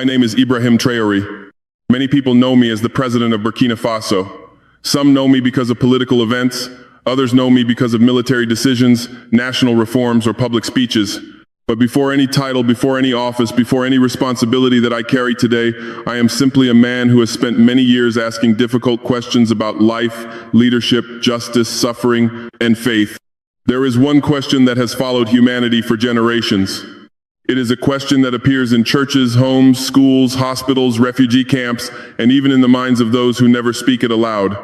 My name is Ibrahim Traoré. Many people know me as the president of Burkina Faso. Some know me because of political events, others know me because of military decisions, national reforms, or public speeches. But before any title, before any office, before any responsibility that I carry today, I am simply a man who has spent many years asking difficult questions about life, leadership, justice, suffering, and faith. There is one question that has followed humanity for generations. It is a question that appears in churches, homes, schools, hospitals, refugee camps, and even in the minds of those who never speak it aloud.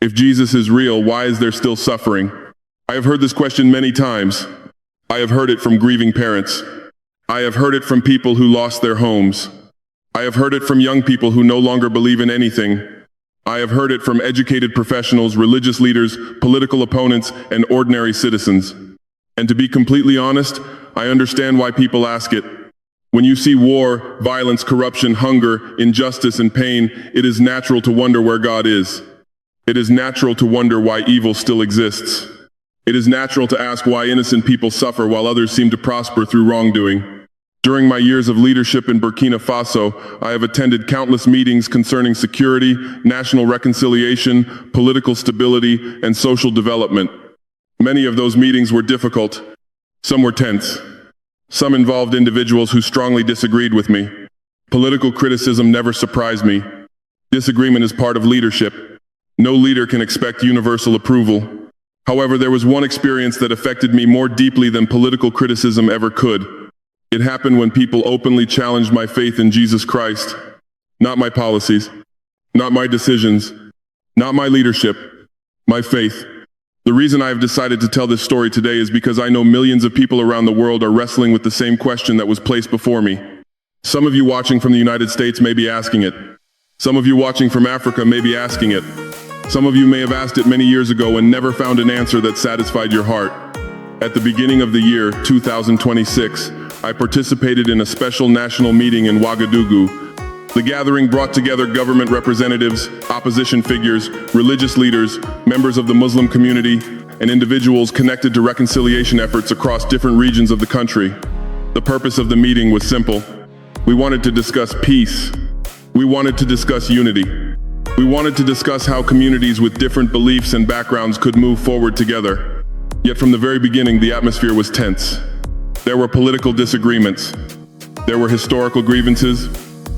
If Jesus is real, why is there still suffering? I have heard this question many times. I have heard it from grieving parents. I have heard it from people who lost their homes. I have heard it from young people who no longer believe in anything. I have heard it from educated professionals, religious leaders, political opponents, and ordinary citizens. And to be completely honest, I understand why people ask it. When you see war, violence, corruption, hunger, injustice, and pain, it is natural to wonder where God is. It is natural to wonder why evil still exists. It is natural to ask why innocent people suffer while others seem to prosper through wrongdoing. During my years of leadership in Burkina Faso, I have attended countless meetings concerning security, national reconciliation, political stability, and social development. Many of those meetings were difficult. Some were tense. Some involved individuals who strongly disagreed with me. Political criticism never surprised me. Disagreement is part of leadership. No leader can expect universal approval. However, there was one experience that affected me more deeply than political criticism ever could. It happened when people openly challenged my faith in Jesus Christ. Not my policies, not my decisions, not my leadership, my faith. The reason I have decided to tell this story today is because I know millions of people around the world are wrestling with the same question that was placed before me. Some of you watching from the United States may be asking it. Some of you watching from Africa may be asking it. Some of you may have asked it many years ago and never found an answer that satisfied your heart. At the beginning of the year 2026, I participated in a special national meeting in Ouagadougou. The gathering brought together government representatives, opposition figures, religious leaders, members of the Muslim community, and individuals connected to reconciliation efforts across different regions of the country. The purpose of the meeting was simple. We wanted to discuss peace. We wanted to discuss unity. We wanted to discuss how communities with different beliefs and backgrounds could move forward together. Yet from the very beginning, the atmosphere was tense. There were political disagreements. There were historical grievances.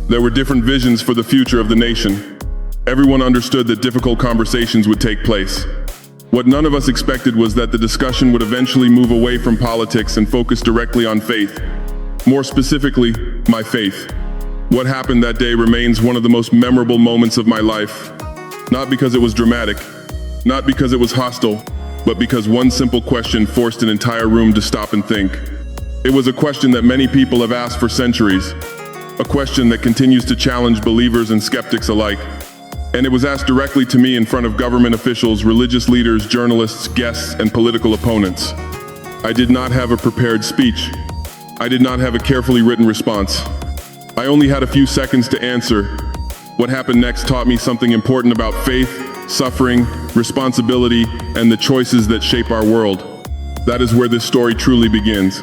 There were different visions for the future of the nation. Everyone understood that difficult conversations would take place. What none of us expected was that the discussion would eventually move away from politics and focus directly on faith. More specifically, my faith. What happened that day remains one of the most memorable moments of my life. Not because it was dramatic, not because it was hostile, but because one simple question forced an entire room to stop and think. It was a question that many people have asked for centuries, a question that continues to challenge believers and skeptics alike. And it was asked directly to me in front of government officials, religious leaders, journalists, guests, and political opponents. I did not have a prepared speech. I did not have a carefully written response. I only had a few seconds to answer. What happened next taught me something important about faith, suffering, responsibility, and the choices that shape our world. That is where this story truly begins.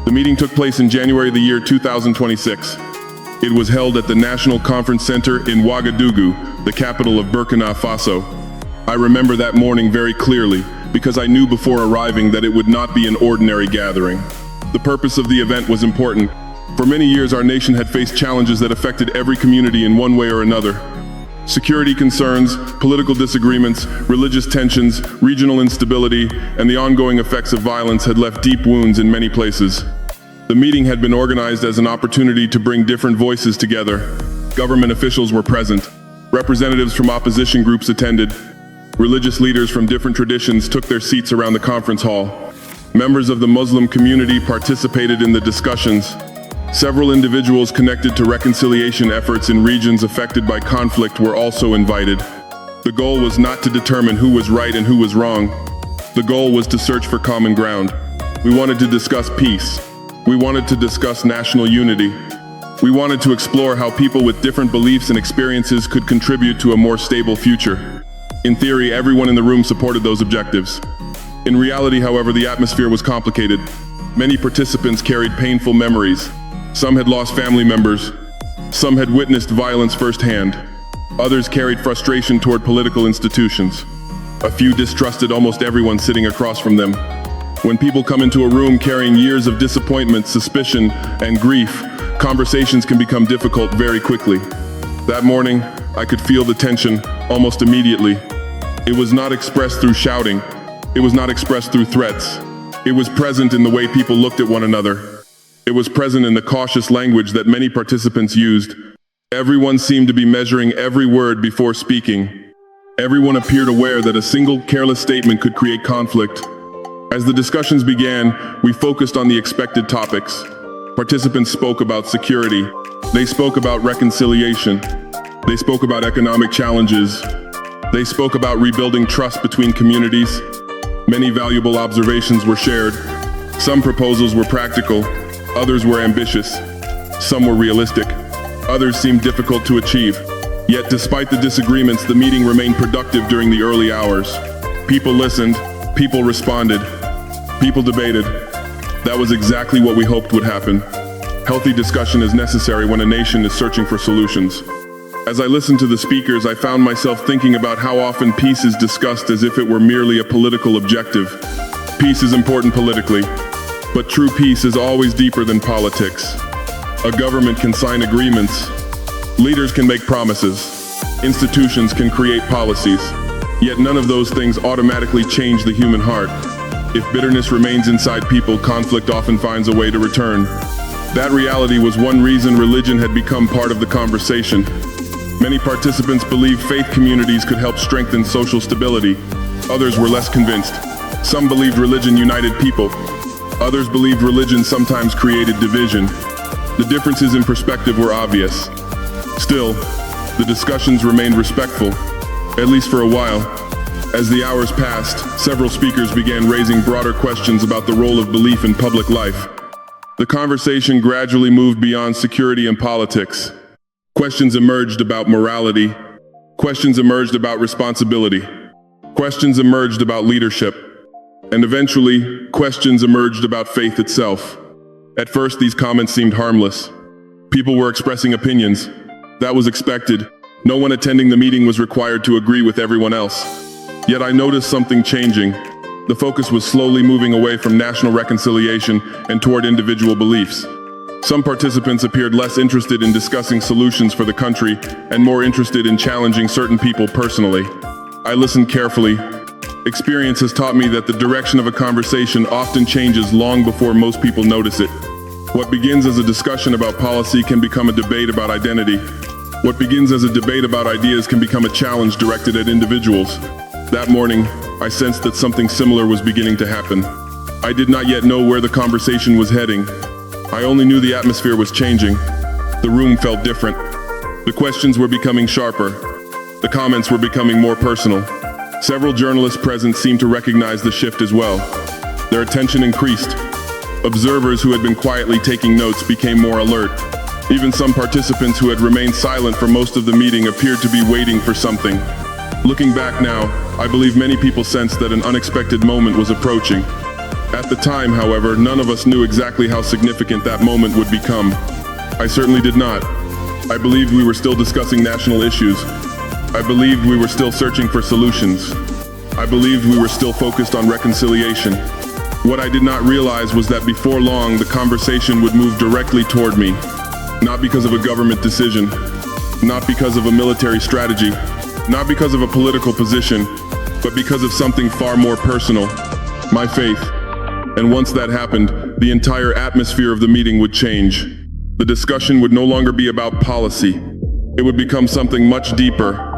The meeting took place in January of the year 2026. It was held at the National Conference Center in Ouagadougou, the capital of Burkina Faso. I remember that morning very clearly because I knew before arriving that it would not be an ordinary gathering. The purpose of the event was important. For many years, our nation had faced challenges that affected every community in one way or another. Security concerns, political disagreements, religious tensions, regional instability, and the ongoing effects of violence had left deep wounds in many places. The meeting had been organized as an opportunity to bring different voices together. Government officials were present. Representatives from opposition groups attended. Religious leaders from different traditions took their seats around the conference hall. Members of the Muslim community participated in the discussions. Several individuals connected to reconciliation efforts in regions affected by conflict were also invited. The goal was not to determine who was right and who was wrong. The goal was to search for common ground. We wanted to discuss peace. We wanted to discuss national unity. We wanted to explore how people with different beliefs and experiences could contribute to a more stable future. In theory, everyone in the room supported those objectives. In reality, however, the atmosphere was complicated. Many participants carried painful memories. Some had lost family members. Some had witnessed violence firsthand. Others carried frustration toward political institutions. A few distrusted almost everyone sitting across from them. When people come into a room carrying years of disappointment, suspicion, and grief, conversations can become difficult very quickly. That morning, I could feel the tension almost immediately. It was not expressed through shouting. It was not expressed through threats. It was present in the way people looked at one another. It was present in the cautious language that many participants used. Everyone seemed to be measuring every word before speaking. Everyone appeared aware that a single careless statement could create conflict. As the discussions began, we focused on the expected topics. Participants spoke about security. They spoke about reconciliation. They spoke about economic challenges. They spoke about rebuilding trust between communities. Many valuable observations were shared. Some proposals were practical. Others were ambitious. Some were realistic. Others seemed difficult to achieve. Yet despite the disagreements, the meeting remained productive during the early hours. People listened. People responded. People debated. That was exactly what we hoped would happen. Healthy discussion is necessary when a nation is searching for solutions. As I listened to the speakers, I found myself thinking about how often peace is discussed as if it were merely a political objective. Peace is important politically, but true peace is always deeper than politics. A government can sign agreements. Leaders can make promises. Institutions can create policies. Yet none of those things automatically change the human heart. If bitterness remains inside people, conflict often finds a way to return. That reality was one reason religion had become part of the conversation. Many participants believed faith communities could help strengthen social stability. Others were less convinced. Some believed religion united people. Others believed religion sometimes created division. The differences in perspective were obvious. Still, the discussions remained respectful, at least for a while. As the hours passed, several speakers began raising broader questions about the role of belief in public life. The conversation gradually moved beyond security and politics. Questions emerged about morality. Questions emerged about responsibility. Questions emerged about leadership. And eventually, questions emerged about faith itself. At first, these comments seemed harmless. People were expressing opinions. That was expected. No one attending the meeting was required to agree with everyone else. Yet I noticed something changing. The focus was slowly moving away from national reconciliation and toward individual beliefs. Some participants appeared less interested in discussing solutions for the country and more interested in challenging certain people personally. I listened carefully. Experience has taught me that the direction of a conversation often changes long before most people notice it. What begins as a discussion about policy can become a debate about identity. What begins as a debate about ideas can become a challenge directed at individuals. That morning, I sensed that something similar was beginning to happen. I did not yet know where the conversation was heading. I only knew the atmosphere was changing. The room felt different. The questions were becoming sharper. The comments were becoming more personal. Several journalists present seemed to recognize the shift as well. Their attention increased. Observers who had been quietly taking notes became more alert. Even some participants who had remained silent for most of the meeting appeared to be waiting for something. Looking back now, I believe many people sensed that an unexpected moment was approaching. At the time, however, none of us knew exactly how significant that moment would become. I certainly did not. I believed we were still discussing national issues. I believed we were still searching for solutions. I believed we were still focused on reconciliation. What I did not realize was that before long, the conversation would move directly toward me. Not because of a government decision, not because of a military strategy, not because of a political position, but because of something far more personal, my faith. And once that happened, the entire atmosphere of the meeting would change. The discussion would no longer be about policy. It would become something much deeper.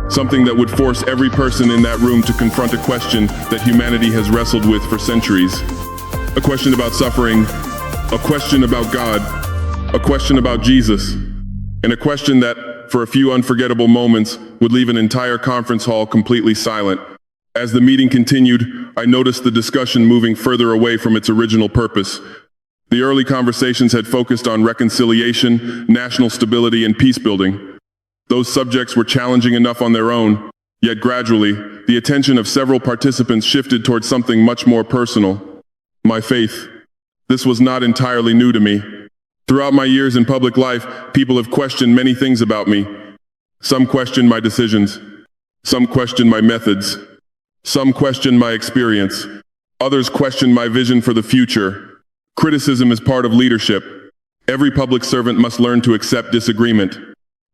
Something that would force every person in that room to confront a question that humanity has wrestled with for centuries. A question about suffering, a question about God, a question about Jesus, and a question that, for a few unforgettable moments, would leave an entire conference hall completely silent. As the meeting continued, I noticed the discussion moving further away from its original purpose. The early conversations had focused on reconciliation, national stability, and peace building. Those subjects were challenging enough on their own, yet gradually, the attention of several participants shifted towards something much more personal. My faith. This was not entirely new to me. Throughout my years in public life, people have questioned many things about me. Some questioned my decisions. Some questioned my methods. Some questioned my experience. Others questioned my vision for the future. Criticism is part of leadership. Every public servant must learn to accept disagreement.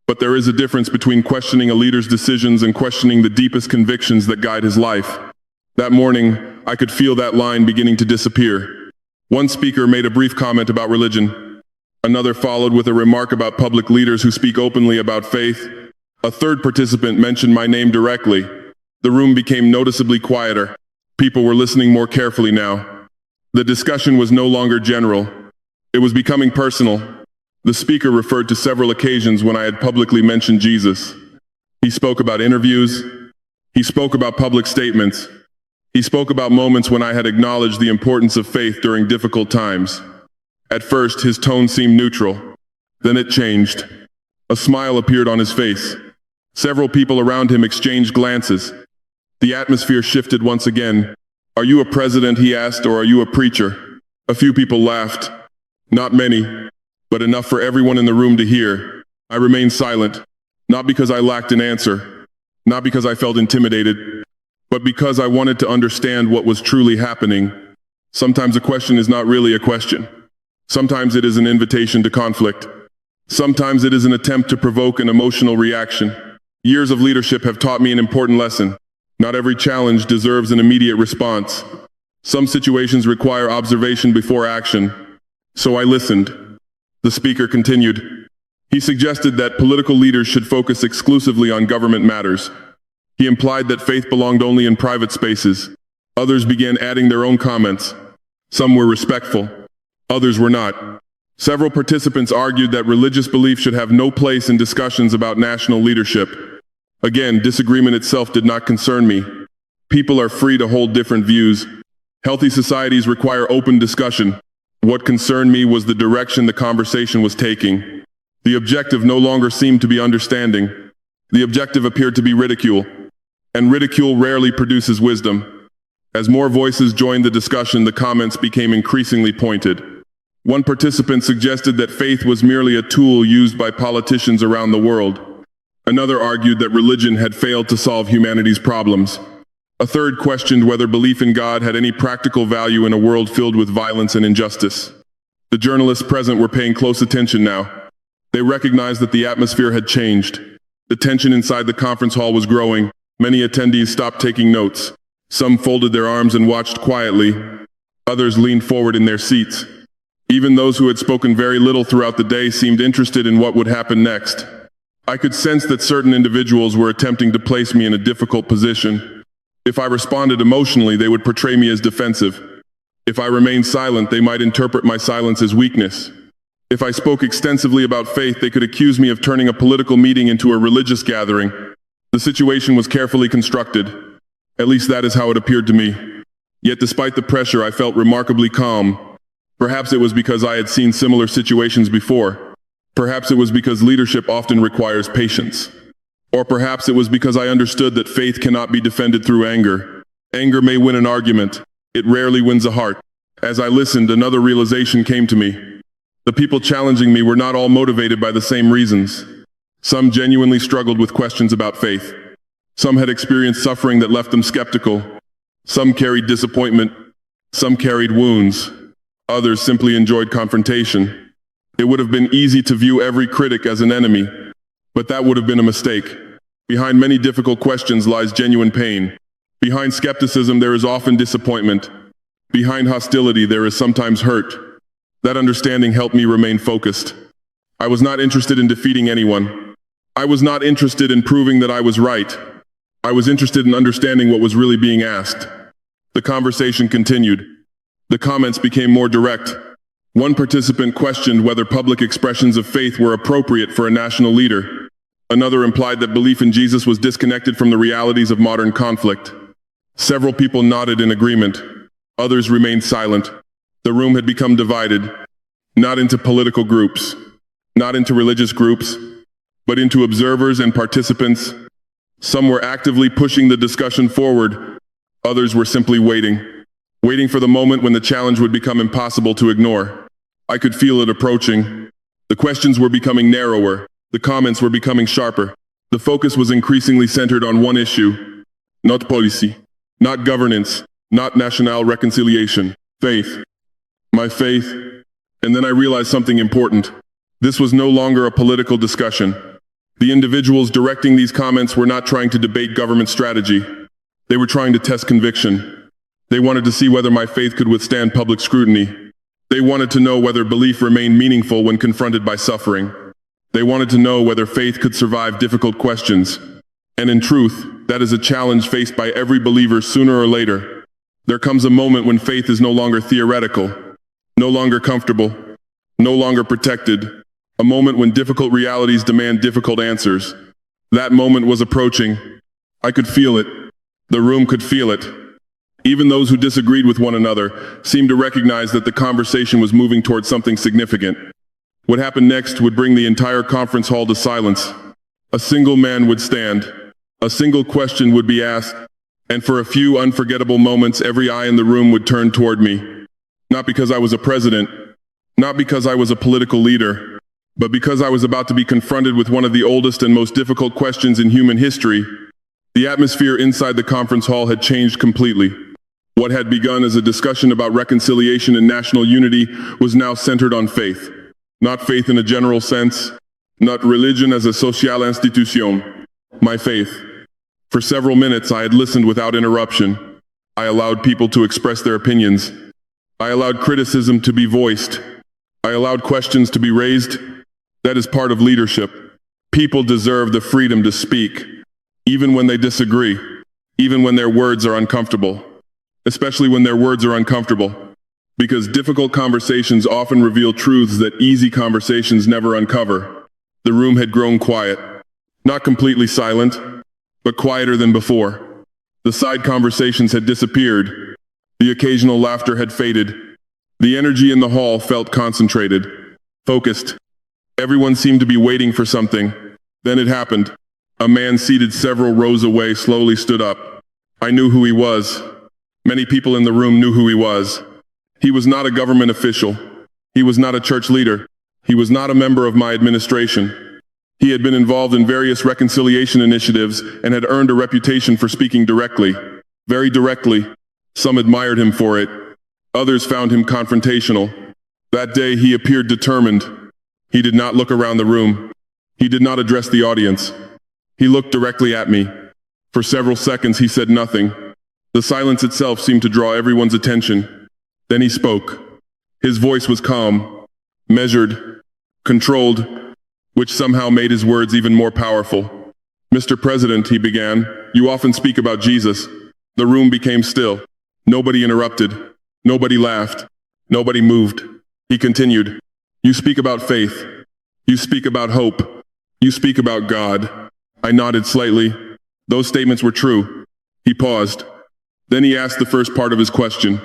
But there is a difference between questioning a leader's decisions and questioning the deepest convictions that guide his life. That morning, I could feel that line beginning to disappear. One speaker made a brief comment about religion. Another followed with a remark about public leaders who speak openly about faith. A third participant mentioned my name directly. The room became noticeably quieter. People were listening more carefully now. The discussion was no longer general. It was becoming personal. The speaker referred to several occasions when I had publicly mentioned Jesus. He spoke about interviews. He spoke about public statements. He spoke about moments when I had acknowledged the importance of faith during difficult times. At first, his tone seemed neutral. Then it changed. A smile appeared on his face. Several people around him exchanged glances. The atmosphere shifted once again. "Are you a president?" he asked, "or are you a preacher?" A few people laughed. Not many, but enough for everyone in the room to hear. I remained silent, not because I lacked an answer, not because I felt intimidated, but because I wanted to understand what was truly happening. Sometimes a question is not really a question. Sometimes it is an invitation to conflict. Sometimes it is an attempt to provoke an emotional reaction. Years of leadership have taught me an important lesson. Not every challenge deserves an immediate response. Some situations require observation before action. So I listened. The speaker continued. He suggested that political leaders should focus exclusively on government matters. He implied that faith belonged only in private spaces. Others began adding their own comments. Some were respectful. Others were not. Several participants argued that religious belief should have no place in discussions about national leadership. Again, disagreement itself did not concern me. People are free to hold different views. Healthy societies require open discussion. What concerned me was the direction the conversation was taking. The objective no longer seemed to be understanding. The objective appeared to be ridicule. And ridicule rarely produces wisdom. As more voices joined the discussion, the comments became increasingly pointed. One participant suggested that faith was merely a tool used by politicians around the world. Another argued that religion had failed to solve humanity's problems. A third questioned whether belief in God had any practical value in a world filled with violence and injustice. The journalists present were paying close attention now. They recognized that the atmosphere had changed. The tension inside the conference hall was growing. Many attendees stopped taking notes. Some folded their arms and watched quietly. Others leaned forward in their seats. Even those who had spoken very little throughout the day seemed interested in what would happen next. I could sense that certain individuals were attempting to place me in a difficult position. If I responded emotionally, they would portray me as defensive. If I remained silent, they might interpret my silence as weakness. If I spoke extensively about faith, they could accuse me of turning a political meeting into a religious gathering. The situation was carefully constructed. At least that is how it appeared to me. Yet despite the pressure, I felt remarkably calm. Perhaps it was because I had seen similar situations before. Perhaps it was because leadership often requires patience. Or perhaps it was because I understood that faith cannot be defended through anger. Anger may win an argument. It rarely wins a heart. As I listened, another realization came to me. The people challenging me were not all motivated by the same reasons. Some genuinely struggled with questions about faith. Some had experienced suffering that left them skeptical. Some carried disappointment. Some carried wounds. Others simply enjoyed confrontation. It would have been easy to view every critic as an enemy, but that would have been a mistake. Behind many difficult questions lies genuine pain. Behind skepticism, there is often disappointment. Behind hostility, there is sometimes hurt. That understanding helped me remain focused. I was not interested in defeating anyone. I was not interested in proving that I was right. I was interested in understanding what was really being asked. The conversation continued. The comments became more direct. One participant questioned whether public expressions of faith were appropriate for a national leader. Another implied that belief in Jesus was disconnected from the realities of modern conflict. Several people nodded in agreement. Others remained silent. The room had become divided, not into political groups, not into religious groups, but into observers and participants. Some were actively pushing the discussion forward. Others were simply waiting for the moment when the challenge would become impossible to ignore. I could feel it approaching. The questions were becoming narrower. The comments were becoming sharper. The focus was increasingly centered on one issue: not policy, not governance, not national reconciliation, faith. My faith. And then I realized something important. This was no longer a political discussion. The individuals directing these comments were not trying to debate government strategy. They were trying to test conviction. They wanted to see whether my faith could withstand public scrutiny. They wanted to know whether belief remained meaningful when confronted by suffering. They wanted to know whether faith could survive difficult questions. And in truth, that is a challenge faced by every believer sooner or later. There comes a moment when faith is no longer theoretical, no longer comfortable, no longer protected, a moment when difficult realities demand difficult answers. That moment was approaching. I could feel it. The room could feel it. Even those who disagreed with one another seemed to recognize that the conversation was moving towards something significant. What happened next would bring the entire conference hall to silence. A single man would stand. A single question would be asked. And for a few unforgettable moments, every eye in the room would turn toward me. Not because I was a president, not because I was a political leader, but because I was about to be confronted with one of the oldest and most difficult questions in human history. The atmosphere inside the conference hall had changed completely. What had begun as a discussion about reconciliation and national unity was now centered on faith. Not faith in a general sense, not religion as a social institution. My faith. For several minutes I had listened without interruption. I allowed people to express their opinions. I allowed criticism to be voiced. I allowed questions to be raised. That is part of leadership. People deserve the freedom to speak, even when they disagree, even when their words are uncomfortable, especially when their words are uncomfortable, because difficult conversations often reveal truths that easy conversations never uncover. The room had grown quiet, not completely silent, but quieter than before. The side conversations had disappeared. The occasional laughter had faded. The energy in the hall felt concentrated, focused. Everyone seemed to be waiting for something. Then it happened. A man seated several rows away slowly stood up. I knew who he was. Many people in the room knew who he was. He was not a government official. He was not a church leader. He was not a member of my administration. He had been involved in various reconciliation initiatives and had earned a reputation for speaking directly, very directly. Some admired him for it. Others found him confrontational. That day he appeared determined. He did not look around the room. He did not address the audience. He looked directly at me. For several seconds he said nothing. The silence itself seemed to draw everyone's attention. Then he spoke. His voice was calm, measured, controlled, which somehow made his words even more powerful. "Mr. President," he began, "you often speak about Jesus." The room became still. Nobody interrupted. Nobody laughed. Nobody moved. He continued, "You speak about faith. You speak about hope. You speak about God." I nodded slightly. Those statements were true. He paused. Then he asked the first part of his question.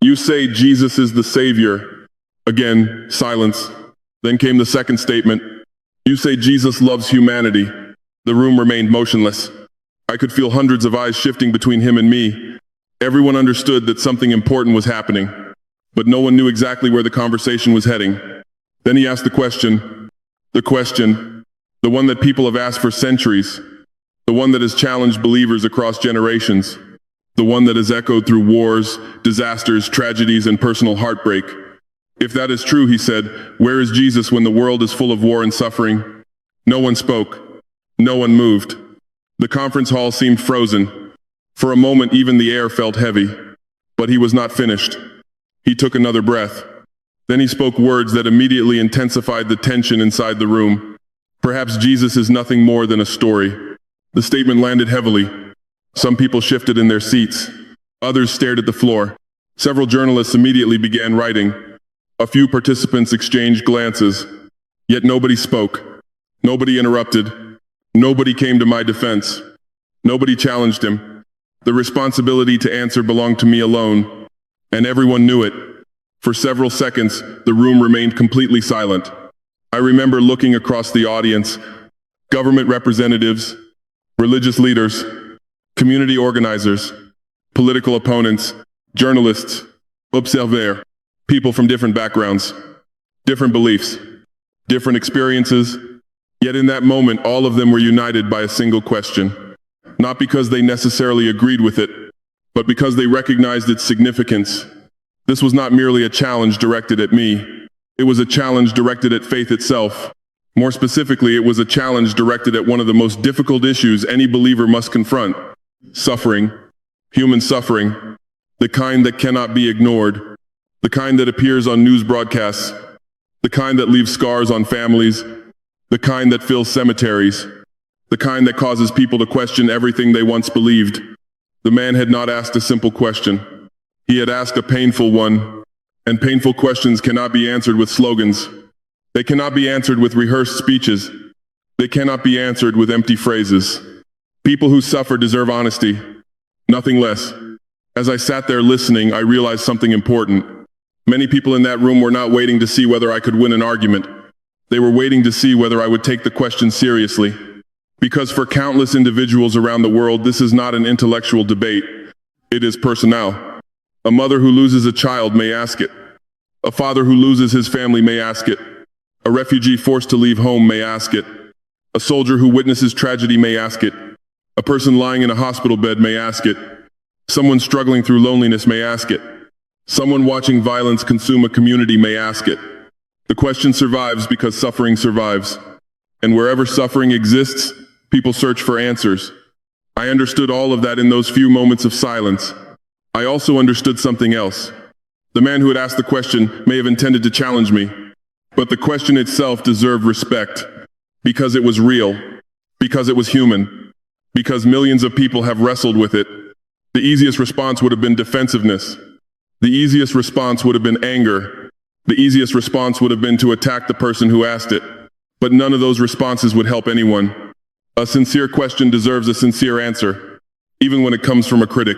"You say Jesus is the Savior." Again, silence. Then came the second statement. "You say Jesus loves humanity." The room remained motionless. I could feel hundreds of eyes shifting between him and me. Everyone understood that something important was happening, but no one knew exactly where the conversation was heading. Then he asked the question, the one that people have asked for centuries, the one that has challenged believers across generations, the one that has echoed through wars, disasters, tragedies, and personal heartbreak. "If that is true," he said, "where is Jesus when the world is full of war and suffering?" No one spoke. No one moved. The conference hall seemed frozen. For a moment, even the air felt heavy. But he was not finished. He took another breath. Then he spoke words that immediately intensified the tension inside the room. "Perhaps Jesus is nothing more than a story." The statement landed heavily. Some people shifted in their seats. Others stared at the floor. Several journalists immediately began writing. A few participants exchanged glances. Yet nobody spoke. Nobody interrupted. Nobody came to my defense. Nobody challenged him. The responsibility to answer belonged to me alone. And everyone knew it. For several seconds, the room remained completely silent. I remember looking across the audience. Government representatives, religious leaders, community organizers, political opponents, journalists, observers, people from different backgrounds, different beliefs. different experiences. Yet in that moment, all of them were united by a single question. Not because they necessarily agreed with it, but because they recognized its significance. This was not merely a challenge directed at me. It was a challenge directed at faith itself. More specifically, it was a challenge directed at one of the most difficult issues any believer must confront: suffering, human suffering, the kind that cannot be ignored, the kind that appears on news broadcasts, the kind that leaves scars on families, the kind that fills cemeteries, the kind that causes people to question everything they once believed. The man had not asked a simple question. He had asked a painful one, and painful questions cannot be answered with slogans. They cannot be answered with rehearsed speeches. They cannot be answered with empty phrases. People who suffer deserve honesty, nothing less. As I sat there listening, I realized something important. Many people in that room were not waiting to see whether I could win an argument. They were waiting to see whether I would take the question seriously. Because for countless individuals around the world, this is not an intellectual debate. It is personal. A mother who loses a child may ask it. A father who loses his family may ask it. A refugee forced to leave home may ask it. A soldier who witnesses tragedy may ask it. A person lying in a hospital bed may ask it. Someone struggling through loneliness may ask it. Someone watching violence consume a community may ask it. The question survives because suffering survives. And wherever suffering exists, people search for answers. I understood all of that in those few moments of silence. I also understood something else. The man who had asked the question may have intended to challenge me, but the question itself deserved respect, because it was real, because it was human, because millions of people have wrestled with it. The easiest response would have been defensiveness. The easiest response would have been anger. The easiest response would have been to attack the person who asked it. But none of those responses would help anyone. A sincere question deserves a sincere answer, even when it comes from a critic.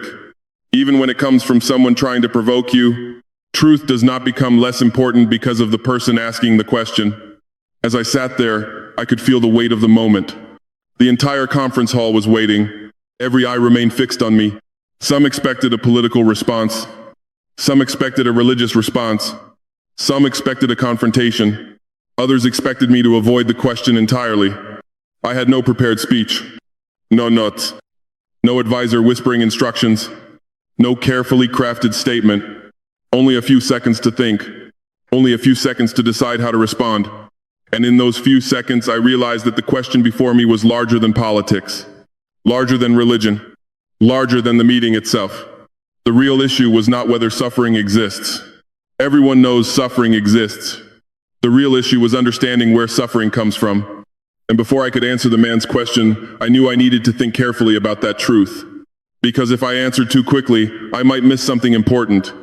Even when it comes from someone trying to provoke you, truth does not become less important because of the person asking the question. As I sat there, I could feel the weight of the moment. The entire conference hall was waiting. Every eye remained fixed on me. Some expected a political response. Some expected a religious response. Some expected a confrontation. Others expected me to avoid the question entirely. I had no prepared speech. No notes. No advisor whispering instructions. No carefully crafted statement. Only a few seconds to think. Only a few seconds to decide how to respond. And in those few seconds, I realized that the question before me was larger than politics. Larger than religion. Larger than the meeting itself. The real issue was not whether suffering exists. Everyone knows suffering exists. The real issue was understanding where suffering comes from. And before I could answer the man's question, I knew I needed to think carefully about that truth. Because if I answered too quickly, I might miss something important.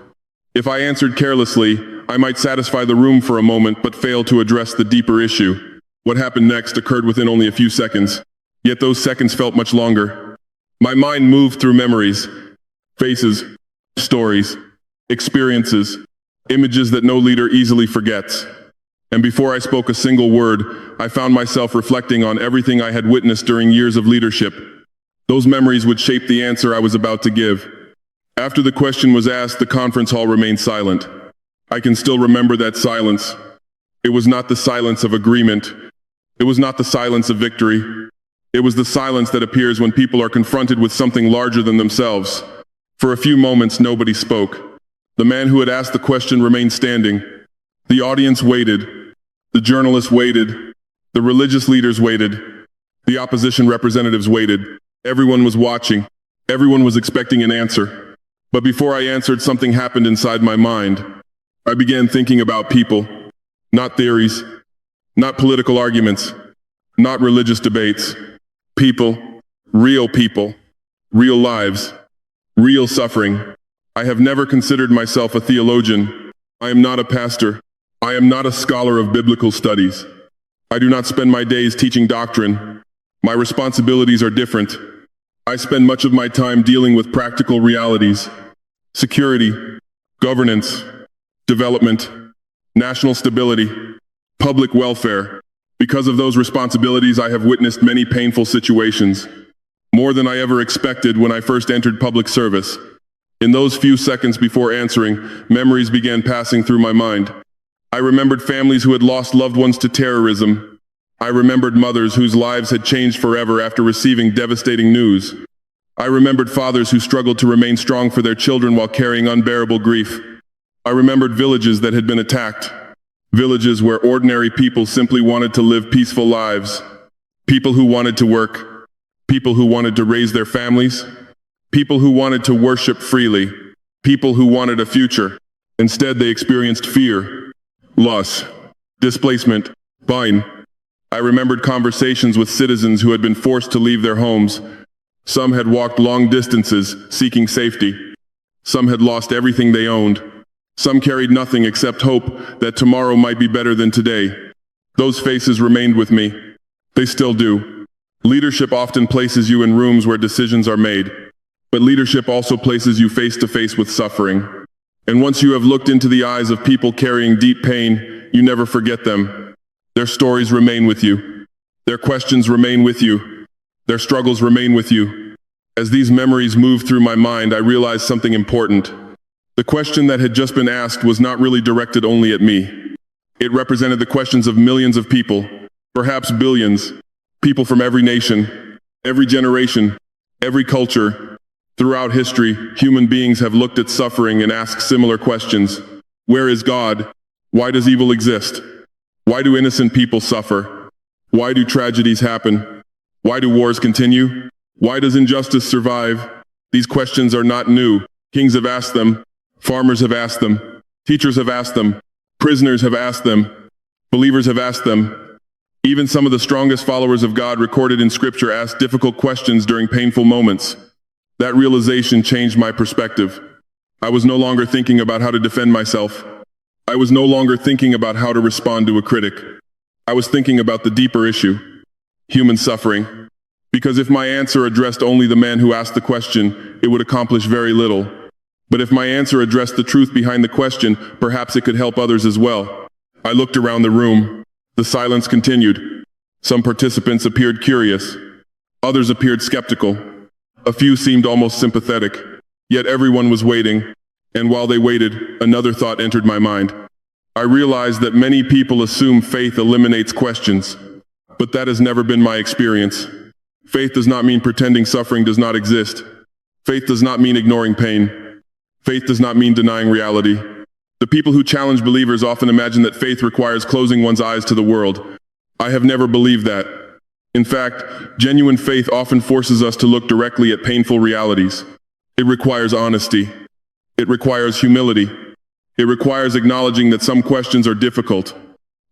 If I answered carelessly, I might satisfy the room for a moment but fail to address the deeper issue. What happened next occurred within only a few seconds. Yet those seconds felt much longer. My mind moved through memories, faces, stories, experiences, images that no leader easily forgets. And before I spoke a single word, I found myself reflecting on everything I had witnessed during years of leadership. Those memories would shape the answer I was about to give. After the question was asked, the conference hall remained silent. I can still remember that silence. It was not the silence of agreement. It was not the silence of victory. It was the silence that appears when people are confronted with something larger than themselves. For a few moments, nobody spoke. The man who had asked the question remained standing. The audience waited. The journalists waited. The religious leaders waited. The opposition representatives waited. Everyone was watching. Everyone was expecting an answer. But before I answered, something happened inside my mind. I began thinking about people, not theories, not political arguments, not religious debates. People, real lives, real suffering. I have never considered myself a theologian. I am not a pastor. I am not a scholar of biblical studies. I do not spend my days teaching doctrine. My responsibilities are different. I spend much of my time dealing with practical realities: security, governance, development, national stability, public welfare. Because of those responsibilities, I have witnessed many painful situations, more than I ever expected when I first entered public service. In those few seconds before answering, memories began passing through my mind. I remembered families who had lost loved ones to terrorism. I remembered mothers whose lives had changed forever after receiving devastating news. I remembered fathers who struggled to remain strong for their children while carrying unbearable grief. I remembered villages that had been attacked. Villages where ordinary people simply wanted to live peaceful lives. People who wanted to work. People who wanted to raise their families. People who wanted to worship freely. People who wanted a future. Instead, they experienced fear, loss, displacement, pain. I remembered conversations with citizens who had been forced to leave their homes. Some had walked long distances, seeking safety. Some had lost everything they owned. Some carried nothing except hope that tomorrow might be better than today. Those faces remained with me. They still do. Leadership often places you in rooms where decisions are made. But leadership also places you face to face with suffering. And once you have looked into the eyes of people carrying deep pain, you never forget them. Their stories remain with you. Their questions remain with you. Their struggles remain with you. As these memories moved through my mind, I realized something important. The question that had just been asked was not really directed only at me. It represented the questions of millions of people, perhaps billions, people from every nation, every generation, every culture. Throughout history, human beings have looked at suffering and asked similar questions. Where is God? Why does evil exist? Why do innocent people suffer? Why do tragedies happen? Why do wars continue? Why does injustice survive? These questions are not new. Kings have asked them. Farmers have asked them. Teachers have asked them. Prisoners have asked them. Believers have asked them. Even some of the strongest followers of God recorded in Scripture asked difficult questions during painful moments. That realization changed my perspective. I was no longer thinking about how to defend myself. I was no longer thinking about how to respond to a critic. I was thinking about the deeper issue, human suffering. Because if my answer addressed only the man who asked the question, it would accomplish very little. But if my answer addressed the truth behind the question, perhaps it could help others as well. I looked around the room. The silence continued. Some participants appeared curious. Others appeared skeptical. A few seemed almost sympathetic. Yet everyone was waiting. And while they waited, another thought entered my mind. I realized that many people assume faith eliminates questions. But that has never been my experience. Faith does not mean pretending suffering does not exist. Faith does not mean ignoring pain. Faith does not mean denying reality. The people who challenge believers often imagine that faith requires closing one's eyes to the world. I have never believed that. In fact, genuine faith often forces us to look directly at painful realities. It requires honesty. It requires humility. It requires acknowledging that some questions are difficult.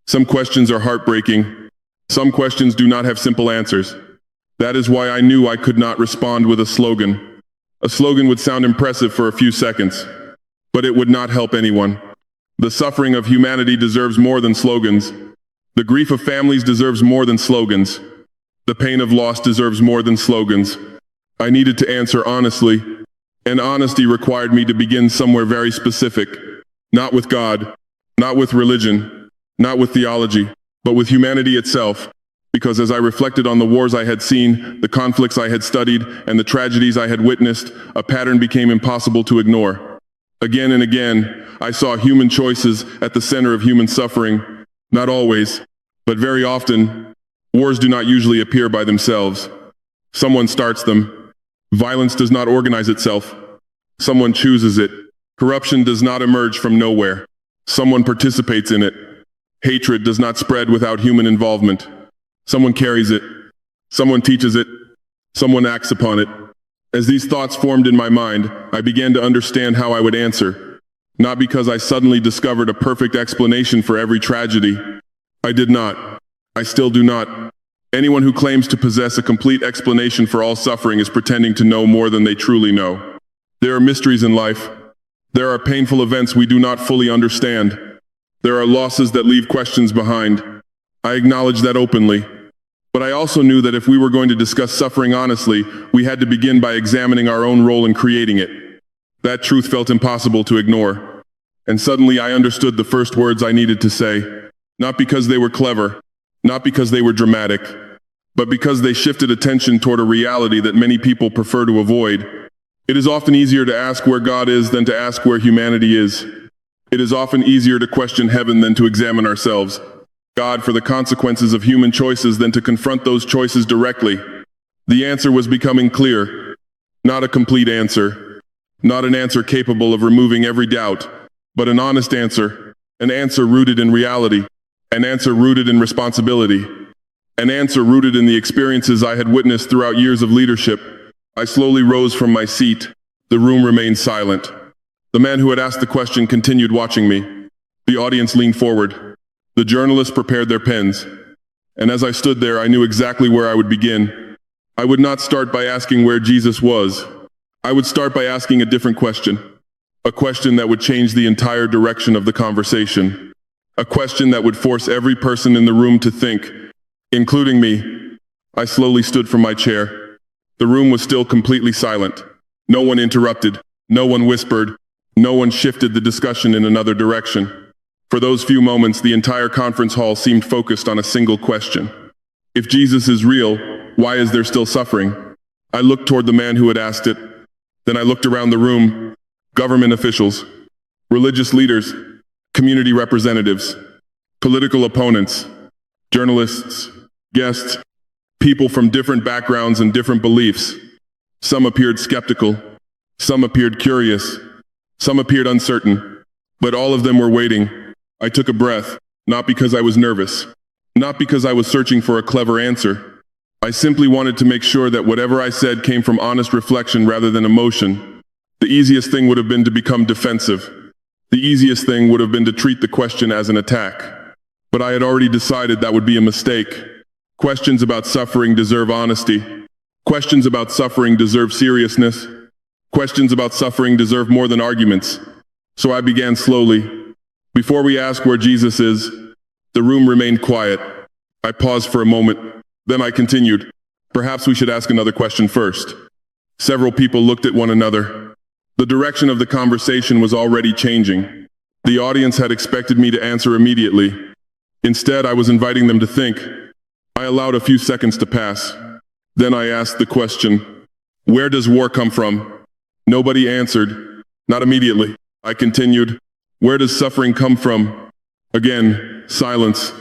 Some questions are heartbreaking. Some questions do not have simple answers. That is why I knew I could not respond with a slogan. A slogan would sound impressive for a few seconds, but it would not help anyone. The suffering of humanity deserves more than slogans. The grief of families deserves more than slogans. The pain of loss deserves more than slogans. I needed to answer honestly, and honesty required me to begin somewhere very specific. Not with God, not with religion, not with theology, but with humanity itself. Because as I reflected on the wars I had seen, the conflicts I had studied, and the tragedies I had witnessed, a pattern became impossible to ignore. Again and again, I saw human choices at the center of human suffering. Not always, but very often. Wars do not usually appear by themselves. Someone starts them. Violence does not organize itself. Someone chooses it. Corruption does not emerge from nowhere. Someone participates in it. Hatred does not spread without human involvement. Someone carries it. Someone teaches it. Someone acts upon it. As these thoughts formed in my mind, I began to understand how I would answer. Not because I suddenly discovered a perfect explanation for every tragedy. I did not. I still do not. Anyone who claims to possess a complete explanation for all suffering is pretending to know more than they truly know. There are mysteries in life. There are painful events we do not fully understand. There are losses that leave questions behind. I acknowledge that openly. But I also knew that if we were going to discuss suffering honestly, we had to begin by examining our own role in creating it. That truth felt impossible to ignore. And suddenly I understood the first words I needed to say. Not because they were clever, not because they were dramatic, but because they shifted attention toward a reality that many people prefer to avoid. It is often easier to ask where God is than to ask where humanity is. It is often easier to question heaven than to examine ourselves, God for the consequences of human choices than to confront those choices directly. The answer was becoming clear. Not a complete answer. Not an answer capable of removing every doubt, but an honest answer. An answer rooted in reality. An answer rooted in responsibility. An answer rooted in the experiences I had witnessed throughout years of leadership. I slowly rose from my seat. The room remained silent. The man who had asked the question continued watching me. The audience leaned forward. The journalists prepared their pens. And as I stood there, I knew exactly where I would begin. I would not start by asking where Jesus was. I would start by asking a different question. A question that would change the entire direction of the conversation. A question that would force every person in the room to think, including me. I slowly stood from my chair. The room was still completely silent. No one interrupted. No one whispered. No one shifted the discussion in another direction. For those few moments, the entire conference hall seemed focused on a single question. If Jesus is real, why is there still suffering? I looked toward the man who had asked it. Then I looked around the room. Government officials, religious leaders, community representatives, political opponents, journalists, guests, people from different backgrounds and different beliefs. Some appeared skeptical. Some appeared curious. Some appeared uncertain, but all of them were waiting. I took a breath, not because I was nervous, not because I was searching for a clever answer. I simply wanted to make sure that whatever I said came from honest reflection rather than emotion. The easiest thing would have been to become defensive. The easiest thing would have been to treat the question as an attack. But I had already decided that would be a mistake. Questions about suffering deserve honesty. Questions about suffering deserve seriousness. Questions about suffering deserve more than arguments. So I began slowly. Before we ask where Jesus is, the room remained quiet. I paused for a moment. Then I continued. Perhaps we should ask another question first. Several people looked at one another. The direction of the conversation was already changing. The audience had expected me to answer immediately. Instead, I was inviting them to think. I allowed a few seconds to pass. Then I asked the question, where does war come from? Nobody answered. Not immediately. I continued, where does suffering come from? Again, silence.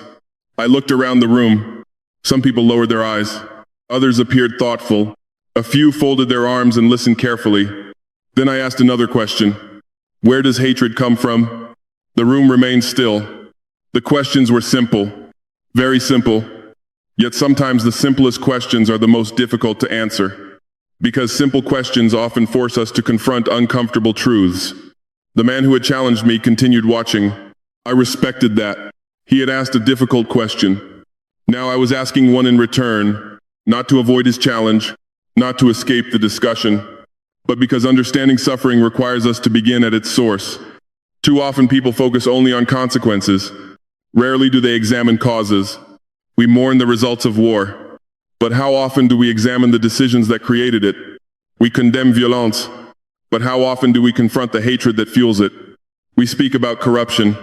I looked around the room. Some people lowered their eyes. Others appeared thoughtful. A few folded their arms and listened carefully. Then I asked another question. Where does hatred come from? The room remained still. The questions were simple. Very simple. Yet sometimes the simplest questions are the most difficult to answer. Because simple questions often force us to confront uncomfortable truths. The man who had challenged me continued watching. I respected that. He had asked a difficult question. Now I was asking one in return, not to avoid his challenge, not to escape the discussion, but because understanding suffering requires us to begin at its source. Too often people focus only on consequences. Rarely do they examine causes. We mourn the results of war. But how often do we examine the decisions that created it? We condemn violence, but how often do we confront the hatred that fuels it? We speak about corruption,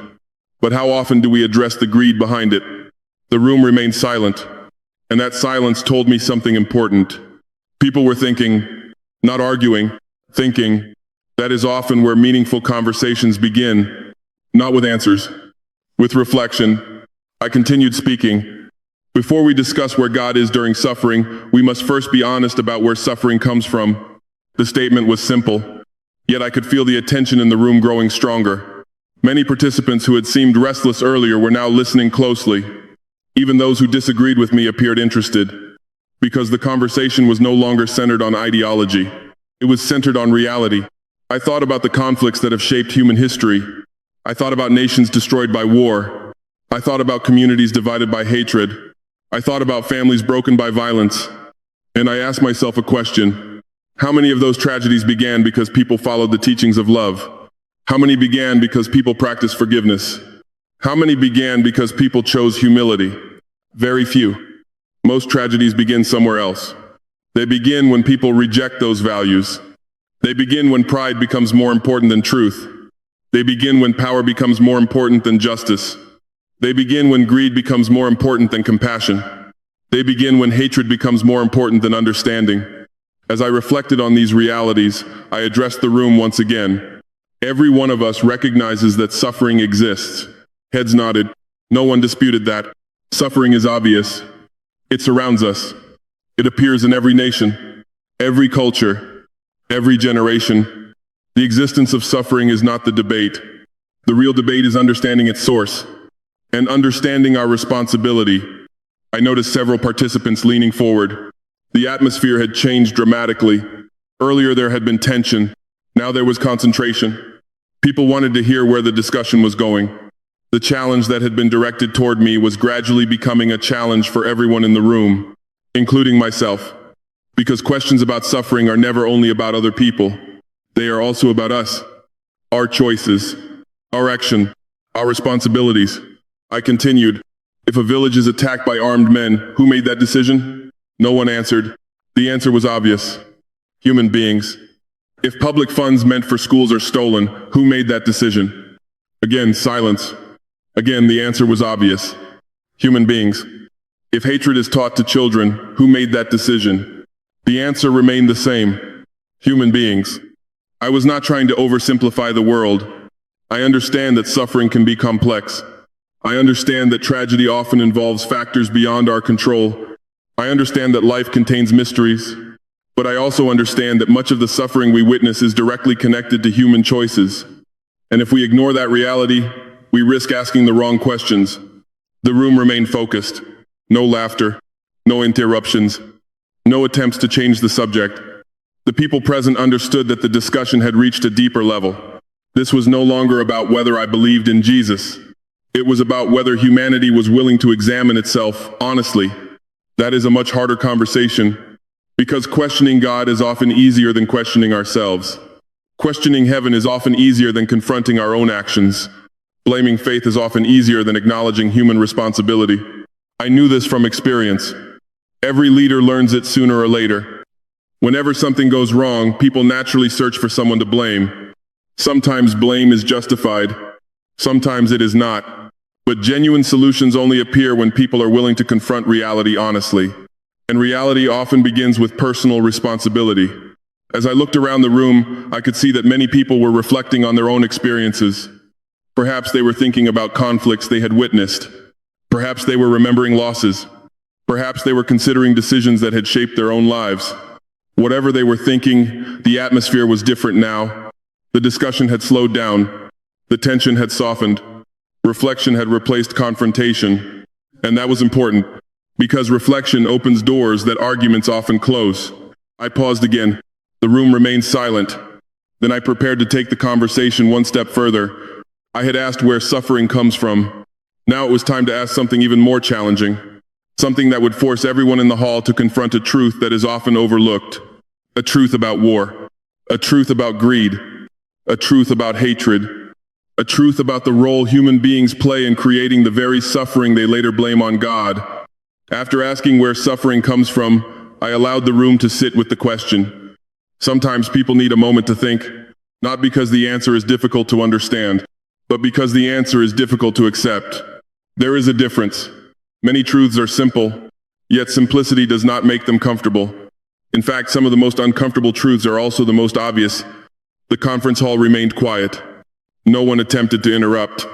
but how often do we address the greed behind it? The room remained silent, and that silence told me something important. People were thinking, not arguing, thinking. That is often where meaningful conversations begin, not with answers, with reflection. I continued speaking. Before we discuss where God is during suffering, we must first be honest about where suffering comes from. The statement was simple, yet I could feel the attention in the room growing stronger. Many participants who had seemed restless earlier were now listening closely. Even those who disagreed with me appeared interested, because the conversation was no longer centered on ideology. It was centered on reality. I thought about the conflicts that have shaped human history. I thought about nations destroyed by war. I thought about communities divided by hatred. I thought about families broken by violence, and I asked myself a question. How many of those tragedies began because people followed the teachings of love? How many began because people practiced forgiveness? How many began because people chose humility? Very few. Most tragedies begin somewhere else. They begin when people reject those values. They begin when pride becomes more important than truth. They begin when power becomes more important than justice. They begin when greed becomes more important than compassion. They begin when hatred becomes more important than understanding. As I reflected on these realities, I addressed the room once again. Every one of us recognizes that suffering exists. Heads nodded. No one disputed that. Suffering is obvious. It surrounds us. It appears in every nation, every culture, every generation. The existence of suffering is not the debate. The real debate is understanding its source and understanding our responsibility. I noticed several participants leaning forward. The atmosphere had changed dramatically. Earlier there had been tension. Now there was concentration. People wanted to hear where the discussion was going. The challenge that had been directed toward me was gradually becoming a challenge for everyone in the room, including myself. Because questions about suffering are never only about other people. They are also about us, our choices, our action, our responsibilities. I continued, if a village is attacked by armed men, who made that decision? No one answered. The answer was obvious. Human beings. If public funds meant for schools are stolen, who made that decision? Again, silence. Again, the answer was obvious. Human beings. If hatred is taught to children, who made that decision? The answer remained the same. Human beings. I was not trying to oversimplify the world. I understand that suffering can be complex. I understand that tragedy often involves factors beyond our control. I understand that life contains mysteries. But I also understand that much of the suffering we witness is directly connected to human choices. And if we ignore that reality, we risk asking the wrong questions. The room remained focused. No laughter, no interruptions, no attempts to change the subject. The people present understood that the discussion had reached a deeper level. This was no longer about whether I believed in Jesus. It was about whether humanity was willing to examine itself honestly. That is a much harder conversation, because questioning God is often easier than questioning ourselves. Questioning heaven is often easier than confronting our own actions. Blaming faith is often easier than acknowledging human responsibility. I knew this from experience. Every leader learns it sooner or later. Whenever something goes wrong, people naturally search for someone to blame. Sometimes blame is justified. Sometimes it is not. But genuine solutions only appear when people are willing to confront reality honestly. And reality often begins with personal responsibility. As I looked around the room, I could see that many people were reflecting on their own experiences. Perhaps they were thinking about conflicts they had witnessed. Perhaps they were remembering losses. Perhaps they were considering decisions that had shaped their own lives. Whatever they were thinking, the atmosphere was different now. The discussion had slowed down. The tension had softened. Reflection had replaced confrontation. And that was important, because reflection opens doors that arguments often close. I paused again. The room remained silent. Then I prepared to take the conversation one step further. I had asked where suffering comes from. Now it was time to ask something even more challenging. Something that would force everyone in the hall to confront a truth that is often overlooked. A truth about war. A truth about greed. A truth about hatred. A truth about the role human beings play in creating the very suffering they later blame on God. After asking where suffering comes from, I allowed the room to sit with the question. Sometimes people need a moment to think, not because the answer is difficult to understand, but because the answer is difficult to accept. There is a difference. Many truths are simple, yet simplicity does not make them comfortable. In fact, some of the most uncomfortable truths are also the most obvious. The conference hall remained quiet. No one attempted to interrupt.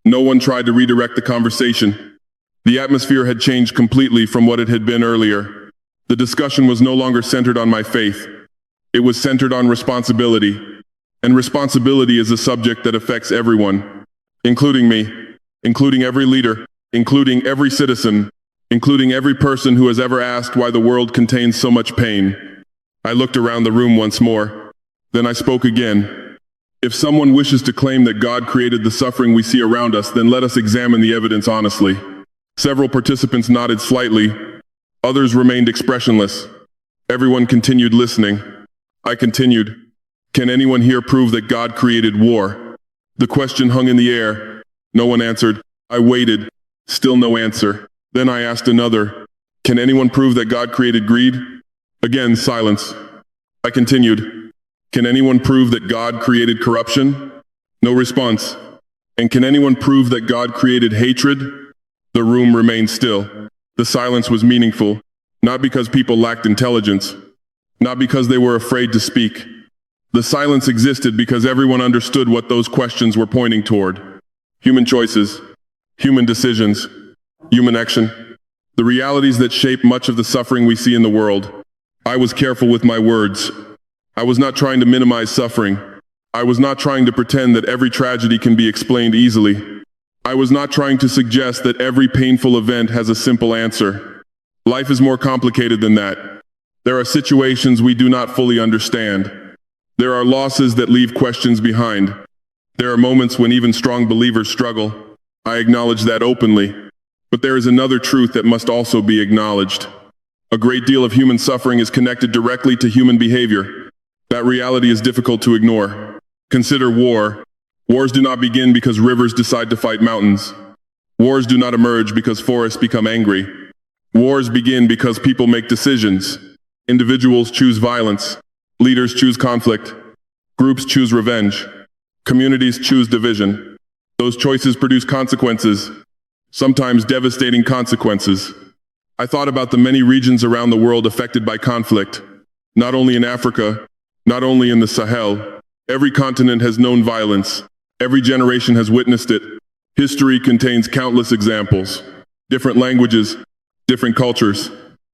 No one tried to redirect the conversation. The atmosphere had changed completely from what it had been earlier. The discussion was no longer centered on my faith. It was centered on responsibility. And responsibility is a subject that affects everyone, including me, including every leader, including every citizen, including every person who has ever asked why the world contains so much pain. I looked around the room once more. Then I spoke again. If someone wishes to claim that God created the suffering we see around us, then let us examine the evidence honestly. Several participants nodded slightly. Others remained expressionless. Everyone continued listening. I continued. Can anyone here prove that God created war? The question hung in the air. No one answered. I waited. Still no answer. Then I asked another. Can anyone prove that God created greed? Again, silence. I continued. Can anyone prove that God created corruption? No response. And can anyone prove that God created hatred? The room remained still. The silence was meaningful, not because people lacked intelligence, not because they were afraid to speak. The silence existed because everyone understood what those questions were pointing toward. Human choices, human decisions, human action. The realities that shape much of the suffering we see in the world. I was careful with my words. I was not trying to minimize suffering. I was not trying to pretend that every tragedy can be explained easily. I was not trying to suggest that every painful event has a simple answer. Life is more complicated than that. There are situations we do not fully understand. There are losses that leave questions behind. There are moments when even strong believers struggle. I acknowledge that openly. But there is another truth that must also be acknowledged. A great deal of human suffering is connected directly to human behavior. That reality is difficult to ignore. Consider war. Wars do not begin because rivers decide to fight mountains. Wars do not emerge because forests become angry. Wars begin because people make decisions. Individuals choose violence. Leaders choose conflict. Groups choose revenge. Communities choose division. Those choices produce consequences, sometimes devastating consequences. I thought about the many regions around the world affected by conflict, not only in Africa, not only in the Sahel. Every continent has known violence. Every generation has witnessed it. History contains countless examples. Different languages, different cultures,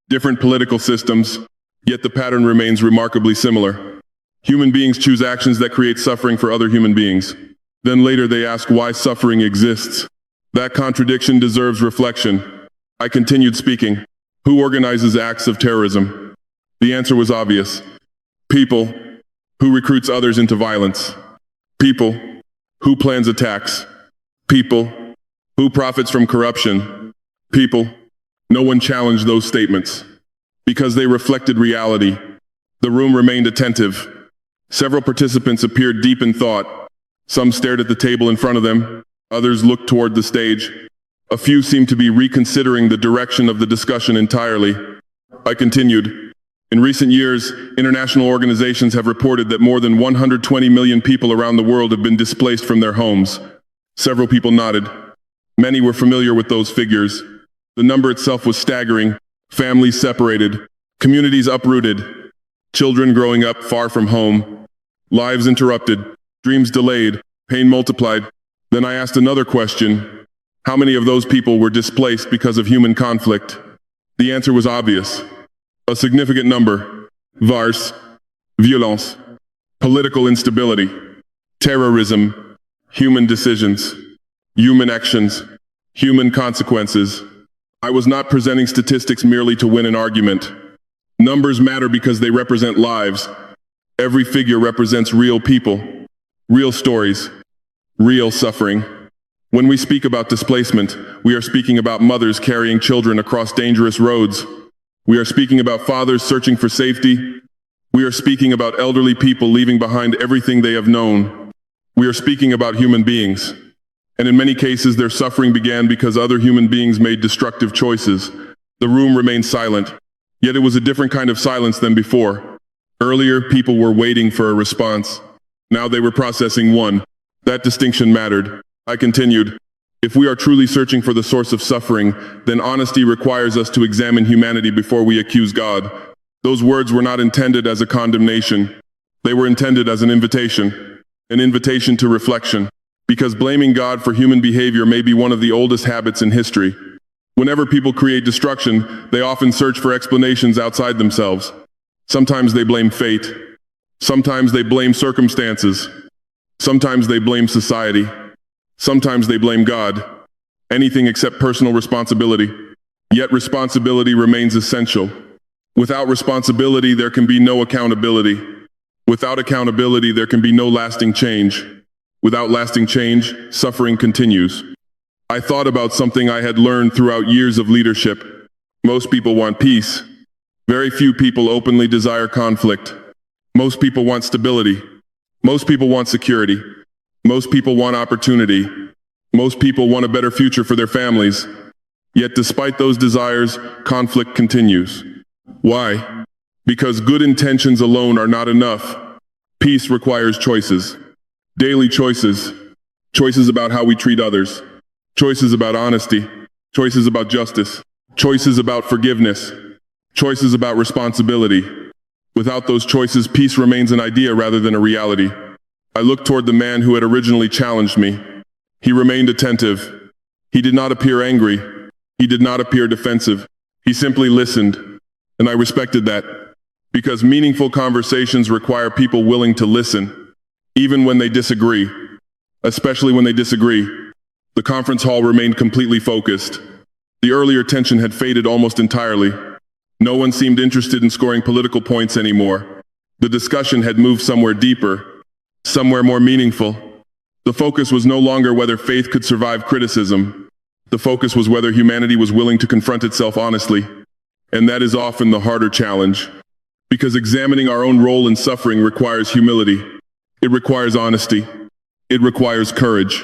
different political systems, yet the pattern remains remarkably similar. Human beings choose actions that create suffering for other human beings. Then later they ask why suffering exists. That contradiction deserves reflection. I continued speaking. Who organizes acts of terrorism? The answer was obvious. People. Who recruits others into violence? People. Who plans attacks? People. Who profits from corruption? People. No one challenged those statements. Because they reflected reality. The room remained attentive. Several participants appeared deep in thought. Some stared at the table in front of them. Others looked toward the stage. A few seemed to be reconsidering the direction of the discussion entirely. I continued. In recent years, international organizations have reported that more than 120 million people around the world have been displaced from their homes. Several people nodded. Many were familiar with those figures. The number itself was staggering. Families separated, communities uprooted, children growing up far from home, lives interrupted, dreams delayed, pain multiplied. Then I asked another question. How many of those people were displaced because of human conflict? The answer was obvious. A significant number. Violence, political instability, terrorism, human decisions, human actions, human consequences. I was not presenting statistics merely to win an argument. Numbers matter because they represent lives. Every figure represents real people, real stories, real suffering. When we speak about displacement, we are speaking about mothers carrying children across dangerous roads. We are speaking about fathers searching for safety. We are speaking about elderly people leaving behind everything they have known. We are speaking about human beings. And in many cases, their suffering began because other human beings made destructive choices. The room remained silent. Yet it was a different kind of silence than before. Earlier, people were waiting for a response. Now they were processing one. That distinction mattered. I continued. If we are truly searching for the source of suffering, then honesty requires us to examine humanity before we accuse God. Those words were not intended as a condemnation. They were intended as an invitation to reflection. Because blaming God for human behavior may be one of the oldest habits in history. Whenever people create destruction, they often search for explanations outside themselves. Sometimes they blame fate. Sometimes they blame circumstances. Sometimes they blame society. Sometimes they blame God. Anything except personal responsibility. Yet responsibility remains essential. Without responsibility, there can be no accountability. Without accountability, there can be no lasting change. Without lasting change, suffering continues. I thought about something I had learned throughout years of leadership. Most people want peace. Very few people openly desire conflict. Most people want stability. Most people want security. Most people want opportunity. Most people want a better future for their families. Yet despite those desires, conflict continues. Why? Because good intentions alone are not enough. Peace requires choices. Daily choices. Choices about how we treat others. Choices about honesty. Choices about justice. Choices about forgiveness. Choices about responsibility. Without those choices, peace remains an idea rather than a reality. I looked toward the man who had originally challenged me. He remained attentive. He did not appear angry. He did not appear defensive. He simply listened, and I respected that. Because meaningful conversations require people willing to listen, even when they disagree. Especially when they disagree. The conference hall remained completely focused. The earlier tension had faded almost entirely. No one seemed interested in scoring political points anymore. The discussion had moved somewhere deeper, somewhere more meaningful. The focus was no longer whether faith could survive criticism. The focus was whether humanity was willing to confront itself honestly. And that is often the harder challenge. Because examining our own role in suffering requires humility. It requires honesty. It requires courage.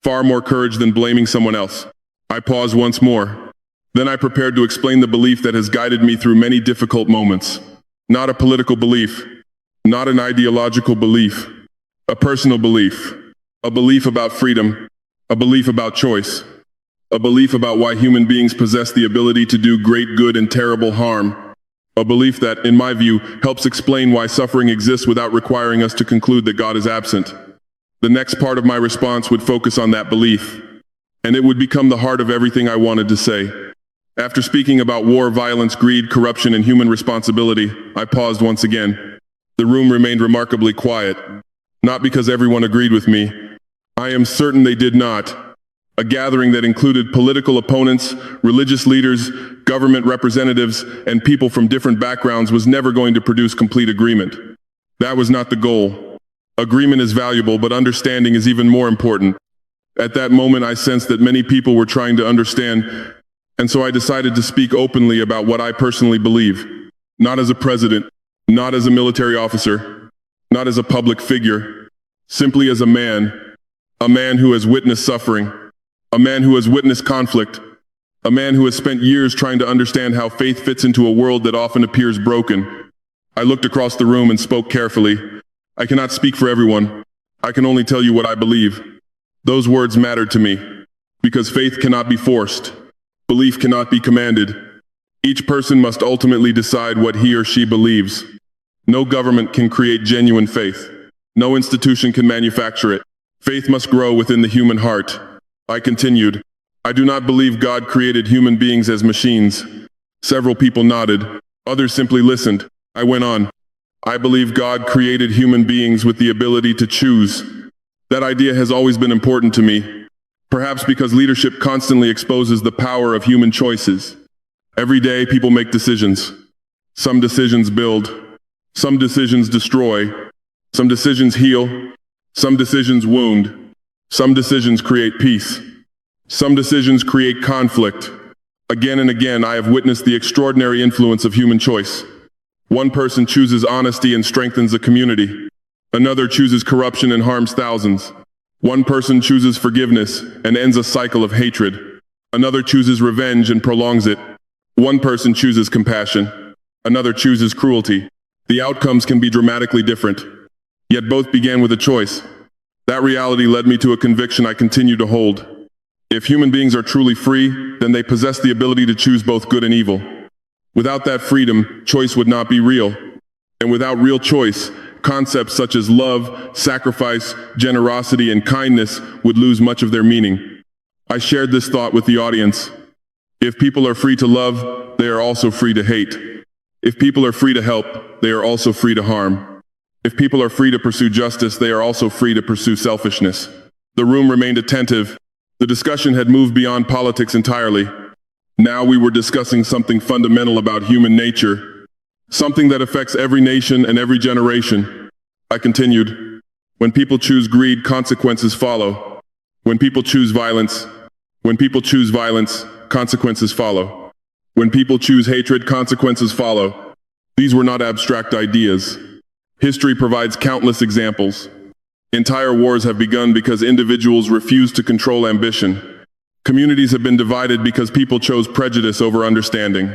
Far more courage than blaming someone else. I paused once more. Then I prepared to explain the belief that has guided me through many difficult moments. Not a political belief. Not an ideological belief. A personal belief. A belief about freedom. A belief about choice. A belief about why human beings possess the ability to do great good and terrible harm. A belief that, in my view, helps explain why suffering exists without requiring us to conclude that God is absent. The next part of my response would focus on that belief, and it would become the heart of everything I wanted to say. After speaking about war, violence, greed, corruption, and human responsibility, I paused once again. The room remained remarkably quiet, not because everyone agreed with me. I am certain they did not. A gathering that included political opponents, religious leaders, government representatives, and people from different backgrounds was never going to produce complete agreement. That was not the goal. Agreement is valuable, but understanding is even more important. At that moment, I sensed that many people were trying to understand, and so I decided to speak openly about what I personally believe. Not as a president, not as a military officer, not as a public figure, simply as a man who has witnessed suffering, a man who has witnessed conflict, a man who has spent years trying to understand how faith fits into a world that often appears broken. I looked across the room and spoke carefully. I cannot speak for everyone. I can only tell you what I believe. Those words mattered to me, because faith cannot be forced. Belief cannot be commanded. Each person must ultimately decide what he or she believes. No government can create genuine faith. No institution can manufacture it. Faith must grow within the human heart. I continued, I do not believe God created human beings as machines. Several people nodded. Others simply listened. I went on. I believe God created human beings with the ability to choose. That idea has always been important to me. Perhaps because leadership constantly exposes the power of human choices. Every day people make decisions. Some decisions build. Some decisions destroy. Some decisions heal. Some decisions wound. Some decisions create peace. Some decisions create conflict. Again and again, I have witnessed the extraordinary influence of human choice. One person chooses honesty and strengthens a community. Another chooses corruption and harms thousands. One person chooses forgiveness and ends a cycle of hatred. Another chooses revenge and prolongs it. One person chooses compassion. Another chooses cruelty. The outcomes can be dramatically different. Yet both began with a choice. That reality led me to a conviction I continue to hold. If human beings are truly free, then they possess the ability to choose both good and evil. Without that freedom, choice would not be real. And without real choice, concepts such as love, sacrifice, generosity, and kindness would lose much of their meaning. I shared this thought with the audience. If people are free to love, they are also free to hate. If people are free to help, they are also free to harm. If people are free to pursue justice, they are also free to pursue selfishness. The room remained attentive. The discussion had moved beyond politics entirely. Now we were discussing something fundamental about human nature, something that affects every nation and every generation. I continued, when people choose greed, consequences follow. When people choose violence, consequences follow. When people choose hatred, consequences follow. These were not abstract ideas. History provides countless examples. Entire wars have begun because individuals refuse to control ambition. Communities have been divided because people chose prejudice over understanding.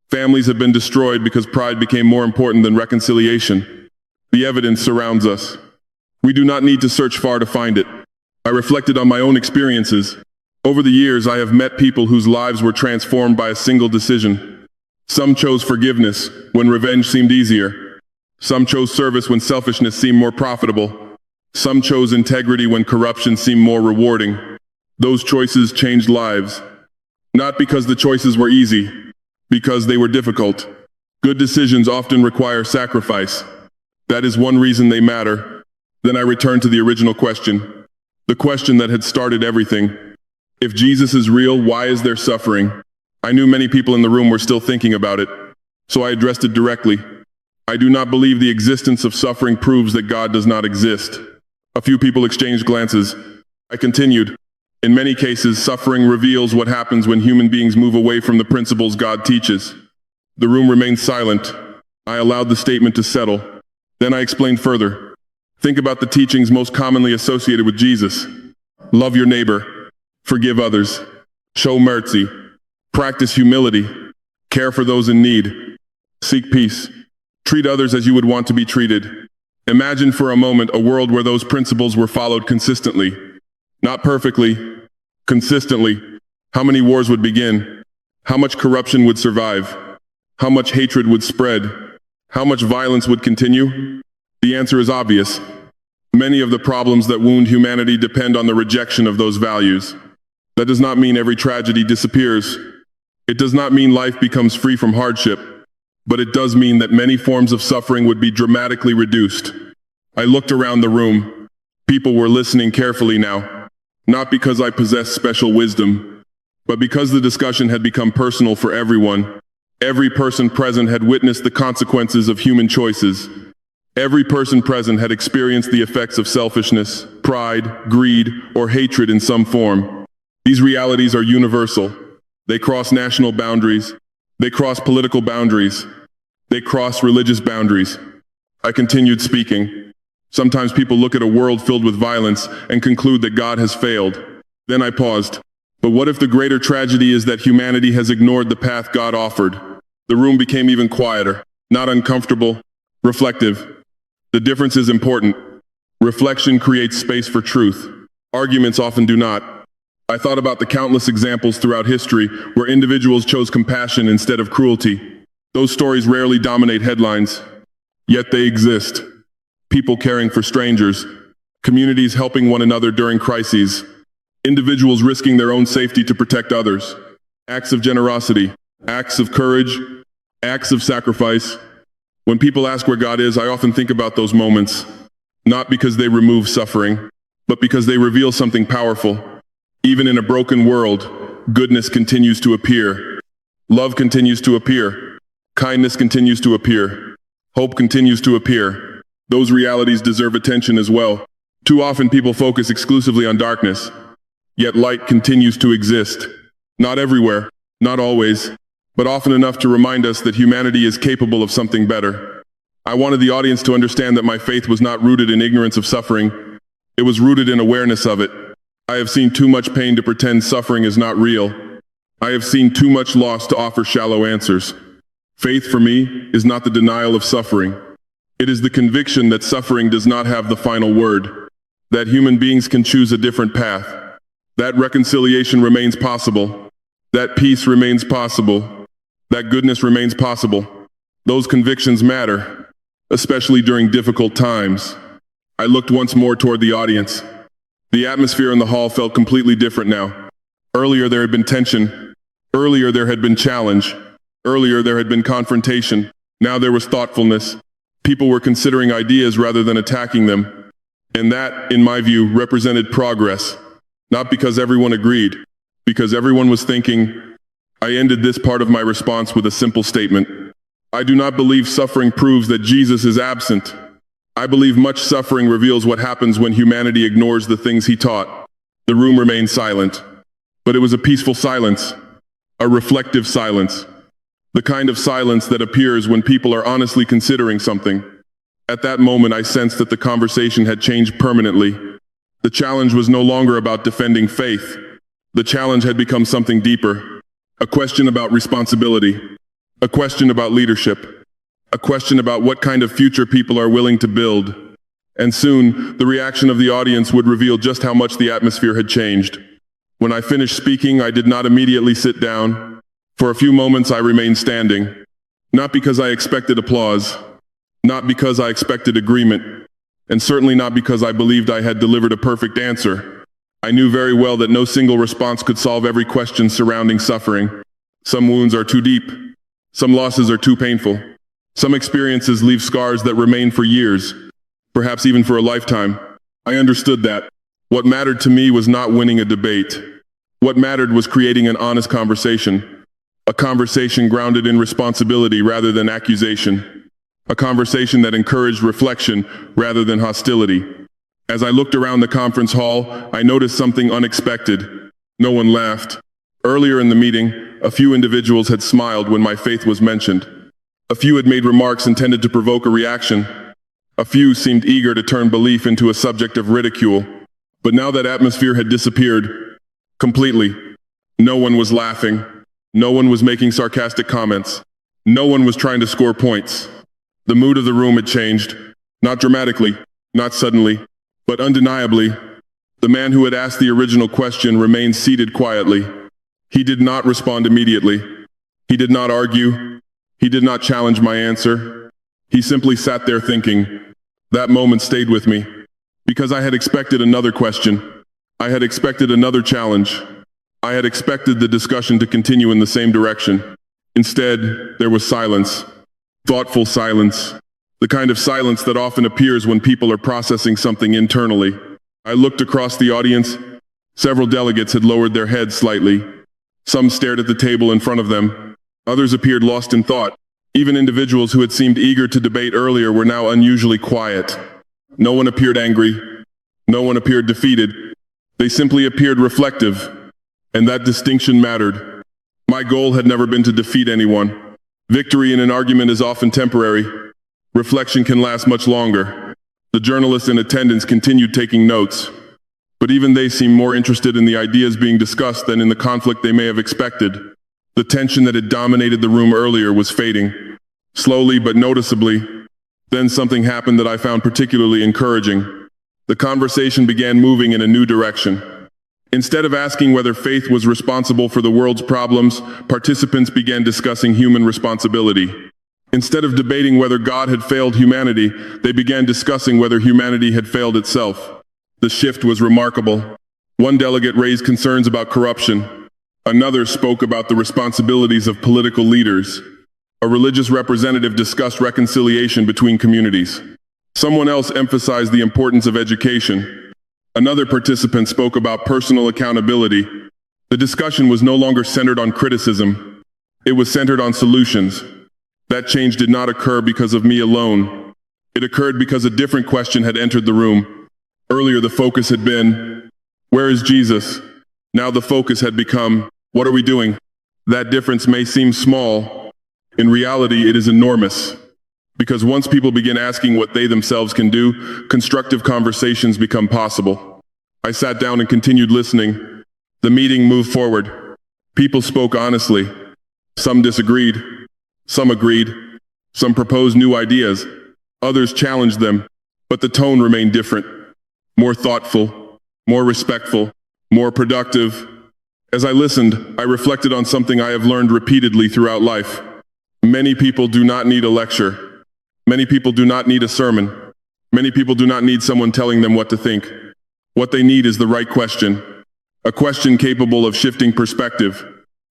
Families have been destroyed because pride became more important than reconciliation. The evidence surrounds us. We do not need to search far to find it. I reflected on my own experiences. Over the years, I have met people whose lives were transformed by a single decision. Some chose forgiveness when revenge seemed easier. Some chose service when selfishness seemed more profitable. Some chose integrity when corruption seemed more rewarding. Those choices changed lives. Not because the choices were easy, because they were difficult. Good decisions often require sacrifice. That is one reason they matter. Then I returned to the original question. The question that had started everything. If Jesus is real, why is there suffering? I knew many people in the room were still thinking about it, so I addressed it directly. I do not believe the existence of suffering proves that God does not exist. A few people exchanged glances. I continued. In many cases, suffering reveals what happens when human beings move away from the principles God teaches. The room remained silent. I allowed the statement to settle. Then I explained further. Think about the teachings most commonly associated with Jesus. Love your neighbor. Forgive others. Show mercy. Practice humility. Care for those in need. Seek peace. Treat others as you would want to be treated. Imagine for a moment a world where those principles were followed consistently. Not perfectly, consistently. How many wars would begin? How much corruption would survive? How much hatred would spread? How much violence would continue? The answer is obvious. Many of the problems that wound humanity depend on the rejection of those values. That does not mean every tragedy disappears. It does not mean life becomes free from hardship. But it does mean that many forms of suffering would be dramatically reduced. I looked around the room. People were listening carefully now, not because I possessed special wisdom, but because the discussion had become personal for everyone. Every person present had witnessed the consequences of human choices. Every person present had experienced the effects of selfishness, pride, greed, or hatred in some form. These realities are universal. They cross national boundaries. They cross political boundaries. They cross religious boundaries. I continued speaking. Sometimes people look at a world filled with violence and conclude that God has failed. Then I paused. But what if the greater tragedy is that humanity has ignored the path God offered? The room became even quieter, not uncomfortable, reflective. The difference is important. Reflection creates space for truth. Arguments often do not. I thought about the countless examples throughout history where individuals chose compassion instead of cruelty. Those stories rarely dominate headlines, yet they exist. People caring for strangers, communities helping one another during crises, individuals risking their own safety to protect others, acts of generosity, acts of courage, acts of sacrifice. When people ask where God is, I often think about those moments, not because they remove suffering, but because they reveal something powerful. Even in a broken world, goodness continues to appear. Love continues to appear. Kindness continues to appear. Hope continues to appear. Those realities deserve attention as well. Too often people focus exclusively on darkness, yet light continues to exist. Not everywhere, not always, but often enough to remind us that humanity is capable of something better. I wanted the audience to understand that my faith was not rooted in ignorance of suffering. It was rooted in awareness of it. I have seen too much pain to pretend suffering is not real. I have seen too much loss to offer shallow answers. Faith for me is not the denial of suffering. It is the conviction that suffering does not have the final word, that human beings can choose a different path, that reconciliation remains possible, that peace remains possible, that goodness remains possible. Those convictions matter, especially during difficult times. I looked once more toward the audience. The atmosphere in the hall felt completely different now. Earlier there had been tension. Earlier there had been challenge. Earlier there had been confrontation. Now there was thoughtfulness. People were considering ideas rather than attacking them. And that, in my view, represented progress. Not because everyone agreed, because everyone was thinking. I ended this part of my response with a simple statement. I do not believe suffering proves that Jesus is absent. I believe much suffering reveals what happens when humanity ignores the things he taught. The room remained silent. But it was a peaceful silence, a reflective silence. The kind of silence that appears when people are honestly considering something. At that moment, I sensed that the conversation had changed permanently. The challenge was no longer about defending faith. The challenge had become something deeper. A question about responsibility. A question about leadership. A question about what kind of future people are willing to build. And soon, the reaction of the audience would reveal just how much the atmosphere had changed. When I finished speaking, I did not immediately sit down. For a few moments I remained standing, not because I expected applause, not because I expected agreement, and certainly not because I believed I had delivered a perfect answer. I knew very well that no single response could solve every question surrounding suffering. Some wounds are too deep. Some losses are too painful. Some experiences leave scars that remain for years, perhaps even for a lifetime. I understood that. What mattered to me was not winning a debate. What mattered was creating an honest conversation. A conversation grounded in responsibility rather than accusation. A conversation that encouraged reflection rather than hostility. As I looked around the conference hall, I noticed something unexpected. No one laughed. Earlier in the meeting, a few individuals had smiled when my faith was mentioned. A few had made remarks intended to provoke a reaction. A few seemed eager to turn belief into a subject of ridicule. But now that atmosphere had disappeared completely. No one was laughing. No one was making sarcastic comments. No one was trying to score points. The mood of the room had changed. Not dramatically, not suddenly, but undeniably. The man who had asked the original question remained seated quietly. He did not respond immediately. He did not argue. He did not challenge my answer. He simply sat there thinking. That moment stayed with me, because I had expected another question. I had expected another challenge. I had expected the discussion to continue in the same direction. Instead, there was silence. Thoughtful silence. The kind of silence that often appears when people are processing something internally. I looked across the audience. Several delegates had lowered their heads slightly. Some stared at the table in front of them. Others appeared lost in thought. Even individuals who had seemed eager to debate earlier were now unusually quiet. No one appeared angry. No one appeared defeated. They simply appeared reflective. And that distinction mattered. My goal had never been to defeat anyone. Victory in an argument is often temporary. Reflection can last much longer. The journalists in attendance continued taking notes. But even they seemed more interested in the ideas being discussed than in the conflict they may have expected. The tension that had dominated the room earlier was fading. Slowly but noticeably. Then something happened that I found particularly encouraging. The conversation began moving in a new direction. Instead of asking whether faith was responsible for the world's problems, participants began discussing human responsibility. Instead of debating whether God had failed humanity, they began discussing whether humanity had failed itself. The shift was remarkable. One delegate raised concerns about corruption. Another spoke about the responsibilities of political leaders. A religious representative discussed reconciliation between communities. Someone else emphasized the importance of education. Another participant spoke about personal accountability. The discussion was no longer centered on criticism. It was centered on solutions. That change did not occur because of me alone. It occurred because a different question had entered the room. Earlier the focus had been, where is Jesus? Now the focus had become, what are we doing? That difference may seem small. In reality, it is enormous. Because once people begin asking what they themselves can do, constructive conversations become possible. I sat down and continued listening. The meeting moved forward. People spoke honestly. Some disagreed. Some agreed. Some proposed new ideas. Others challenged them. But the tone remained different. More thoughtful, more respectful, more productive. As I listened, I reflected on something I have learned repeatedly throughout life. Many people do not need a lecture. Many people do not need a sermon. Many people do not need someone telling them what to think. What they need is the right question. A question capable of shifting perspective.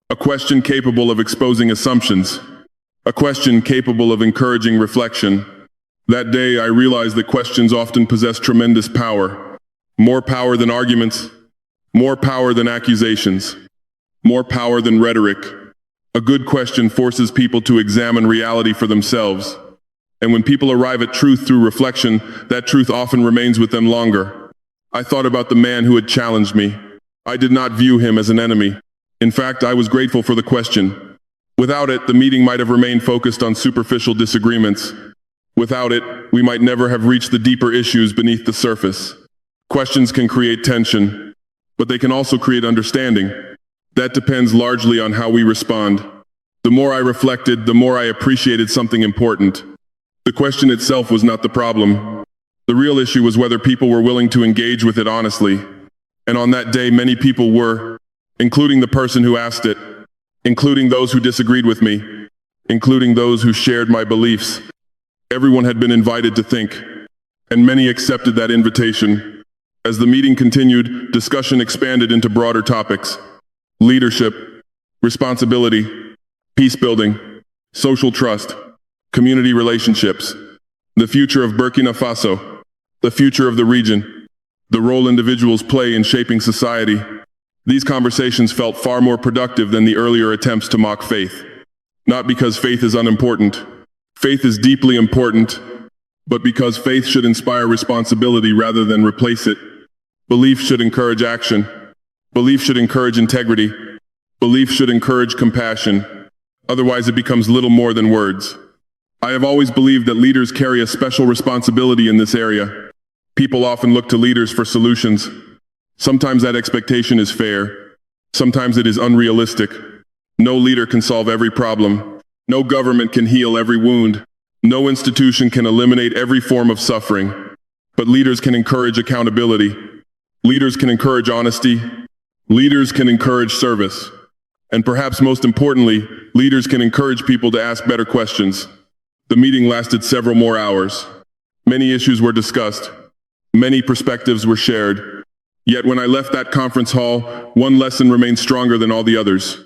A question capable of exposing assumptions. A question capable of encouraging reflection. That day, I realized that questions often possess tremendous power. More power than arguments. More power than accusations. More power than rhetoric. A good question forces people to examine reality for themselves. And when people arrive at truth through reflection, that truth often remains with them longer. I thought about the man who had challenged me. I did not view him as an enemy. In fact, I was grateful for the question. Without it, the meeting might have remained focused on superficial disagreements. Without it, we might never have reached the deeper issues beneath the surface. Questions can create tension, but they can also create understanding. That depends largely on how we respond. The more I reflected, the more I appreciated something important. The question itself was not the problem. The real issue was whether people were willing to engage with it honestly. And on that day, many people were, including the person who asked it, including those who disagreed with me, including those who shared my beliefs. Everyone had been invited to think, and many accepted that invitation. As the meeting continued, discussion expanded into broader topics: leadership, responsibility, peace building, social trust, community relationships, the future of Burkina Faso, the future of the region, the role individuals play in shaping society. These conversations felt far more productive than the earlier attempts to mock faith. Not because faith is unimportant. Faith is deeply important, but because faith should inspire responsibility rather than replace it. Belief should encourage action. Belief should encourage integrity. Belief should encourage compassion. Otherwise, it becomes little more than words. I have always believed that leaders carry a special responsibility in this area. People often look to leaders for solutions. Sometimes that expectation is fair. Sometimes it is unrealistic. No leader can solve every problem. No government can heal every wound. No institution can eliminate every form of suffering. But leaders can encourage accountability. Leaders can encourage honesty. Leaders can encourage service. And perhaps most importantly, leaders can encourage people to ask better questions. The meeting lasted several more hours. Many issues were discussed. Many perspectives were shared. Yet when I left that conference hall, one lesson remained stronger than all the others.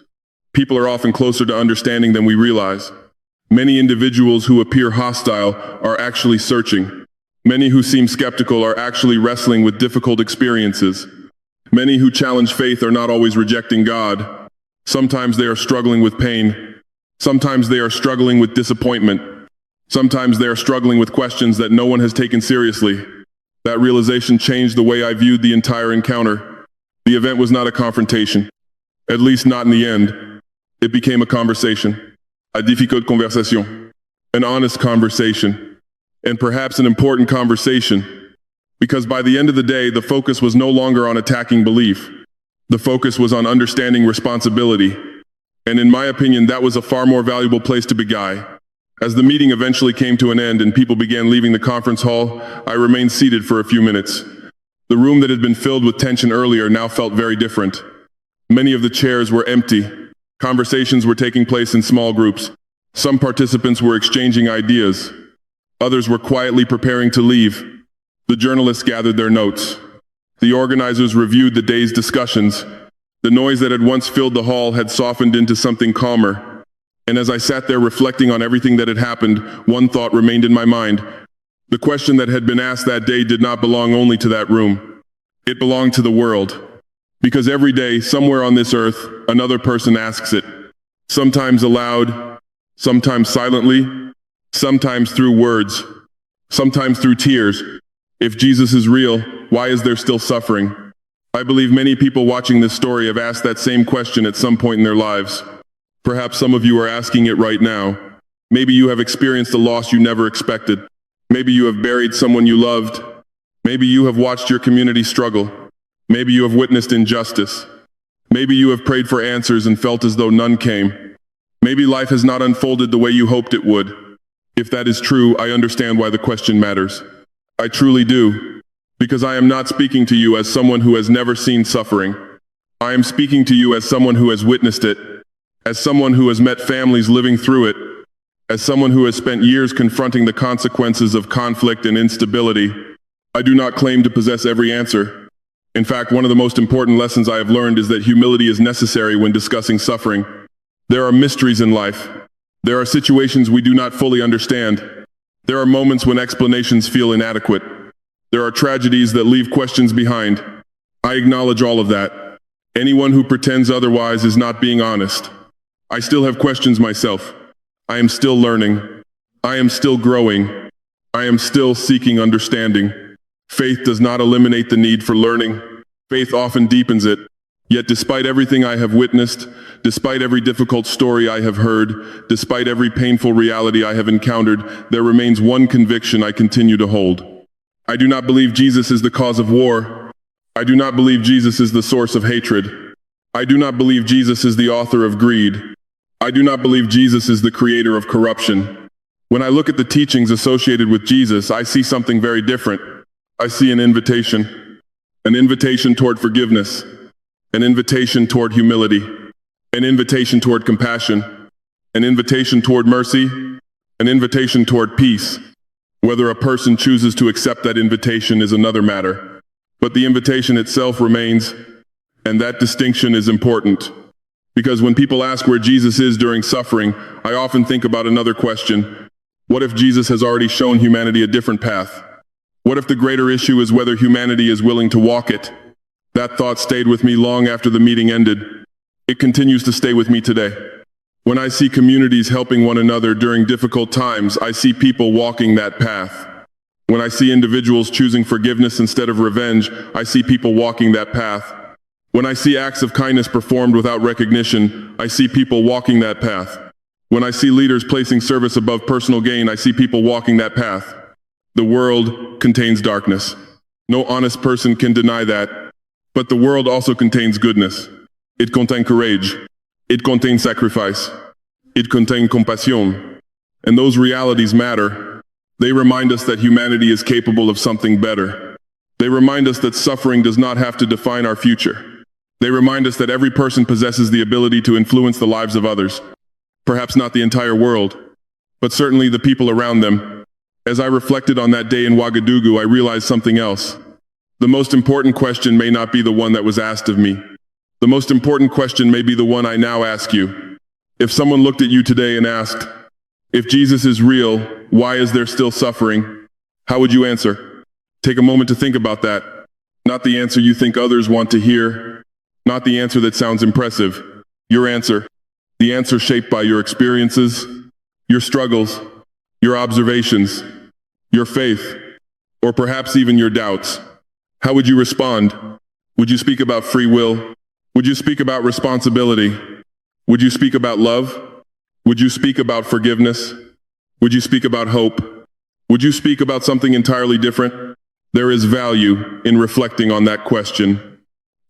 People are often closer to understanding than we realize. Many individuals who appear hostile are actually searching. Many who seem skeptical are actually wrestling with difficult experiences. Many who challenge faith are not always rejecting God. Sometimes they are struggling with pain. Sometimes they are struggling with disappointment. Sometimes they are struggling with questions that no one has taken seriously. That realization changed the way I viewed the entire encounter. The event was not a confrontation, at least not in the end. It became a conversation, a difficult conversation, an honest conversation, and perhaps an important conversation, because by the end of the day, the focus was no longer on attacking belief. The focus was on understanding responsibility. And in my opinion, that was a far more valuable place to begin. As the meeting eventually came to an end and people began leaving the conference hall, I remained seated for a few minutes. The room that had been filled with tension earlier now felt very different. Many of the chairs were empty. Conversations were taking place in small groups. Some participants were exchanging ideas. Others were quietly preparing to leave. The journalists gathered their notes. The organizers reviewed the day's discussions. The noise that had once filled the hall had softened into something calmer. And as I sat there reflecting on everything that had happened, one thought remained in my mind. The question that had been asked that day did not belong only to that room. It belonged to the world. Because every day, somewhere on this earth, another person asks it. Sometimes aloud, sometimes silently, sometimes through words, sometimes through tears. If Jesus is real, why is there still suffering? I believe many people watching this story have asked that same question at some point in their lives. Perhaps some of you are asking it right now. Maybe you have experienced a loss you never expected. Maybe you have buried someone you loved. Maybe you have watched your community struggle. Maybe you have witnessed injustice. Maybe you have prayed for answers and felt as though none came. Maybe life has not unfolded the way you hoped it would. If that is true, I understand why the question matters. I truly do. Because I am not speaking to you as someone who has never seen suffering. I am speaking to you as someone who has witnessed it, as someone who has met families living through it, as someone who has spent years confronting the consequences of conflict and instability. I do not claim to possess every answer. In fact, one of the most important lessons I have learned is that humility is necessary when discussing suffering. There are mysteries in life. There are situations we do not fully understand. There are moments when explanations feel inadequate. There are tragedies that leave questions behind. I acknowledge all of that. Anyone who pretends otherwise is not being honest. I still have questions myself. I am still learning. I am still growing. I am still seeking understanding. Faith does not eliminate the need for learning. Faith often deepens it. Yet despite everything I have witnessed, despite every difficult story I have heard, despite every painful reality I have encountered, there remains one conviction I continue to hold. I do not believe Jesus is the cause of war. I do not believe Jesus is the source of hatred. I do not believe Jesus is the author of greed. I do not believe Jesus is the creator of corruption. When I look at the teachings associated with Jesus, I see something very different. I see an invitation toward forgiveness, an invitation toward humility, an invitation toward compassion, an invitation toward mercy, an invitation toward peace. Whether a person chooses to accept that invitation is another matter. But the invitation itself remains, and that distinction is important. Because when people ask where Jesus is during suffering, I often think about another question. What if Jesus has already shown humanity a different path? What if the greater issue is whether humanity is willing to walk it? That thought stayed with me long after the meeting ended. It continues to stay with me today. When I see communities helping one another during difficult times, I see people walking that path. When I see individuals choosing forgiveness instead of revenge, I see people walking that path. When I see acts of kindness performed without recognition, I see people walking that path. When I see leaders placing service above personal gain, I see people walking that path. The world contains darkness. No honest person can deny that. But the world also contains goodness. It contains courage. It contains sacrifice. It contains compassion. And those realities matter. They remind us that humanity is capable of something better. They remind us that suffering does not have to define our future. They remind us that every person possesses the ability to influence the lives of others. Perhaps not the entire world, but certainly the people around them. As I reflected on that day in Ouagadougou, I realized something else. The most important question may not be the one that was asked of me. The most important question may be the one I now ask you. If someone looked at you today and asked, if Jesus is real, why is there still suffering? How would you answer? Take a moment to think about that. Not the answer you think others want to hear. Not the answer that sounds impressive. Your answer. The answer shaped by your experiences, your struggles, your observations, your faith, or perhaps even your doubts. How would you respond? Would you speak about free will? Would you speak about responsibility? Would you speak about love? Would you speak about forgiveness? Would you speak about hope? Would you speak about something entirely different? There is value in reflecting on that question,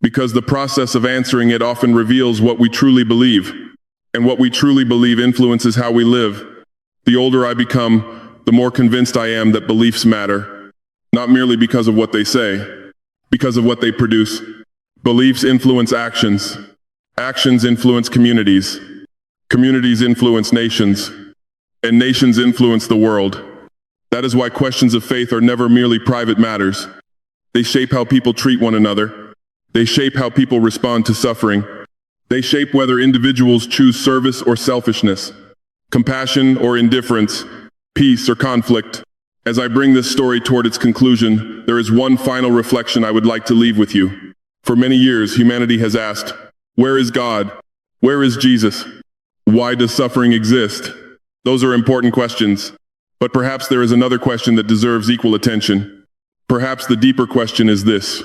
because the process of answering it often reveals what we truly believe, and what we truly believe influences how we live. The older I become, the more convinced I am that beliefs matter, not merely because of what they say, because of what they produce. Beliefs influence actions. Actions influence communities. Communities influence nations. And nations influence the world. That is why questions of faith are never merely private matters. They shape how people treat one another. They shape how people respond to suffering. They shape whether individuals choose service or selfishness, compassion or indifference, peace or conflict. As I bring this story toward its conclusion, there is one final reflection I would like to leave with you. For many years, humanity has asked, where is God? Where is Jesus? Why does suffering exist? Those are important questions. But perhaps there is another question that deserves equal attention. Perhaps the deeper question is this.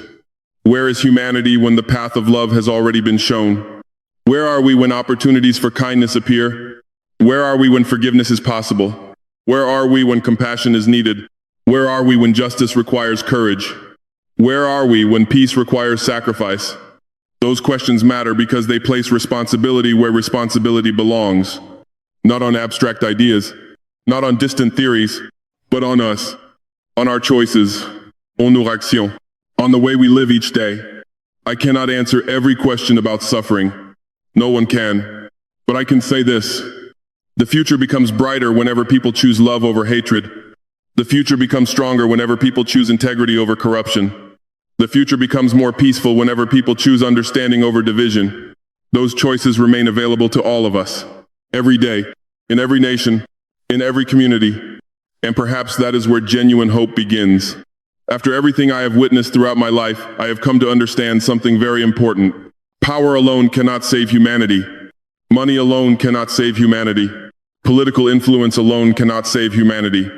Where is humanity when the path of love has already been shown? Where are we when opportunities for kindness appear? Where are we when forgiveness is possible? Where are we when compassion is needed? Where are we when justice requires courage? Where are we when peace requires sacrifice? Those questions matter because they place responsibility where responsibility belongs. Not on abstract ideas, not on distant theories, but on us, on our choices, on nos actions, on the way we live each day. I cannot answer every question about suffering. No one can. But I can say this. The future becomes brighter whenever people choose love over hatred. The future becomes stronger whenever people choose integrity over corruption. The future becomes more peaceful whenever people choose understanding over division. Those choices remain available to all of us, every day, in every nation, in every community. And perhaps that is where genuine hope begins. After everything I have witnessed throughout my life, I have come to understand something very important. Power alone cannot save humanity. Money alone cannot save humanity. Political influence alone cannot save humanity.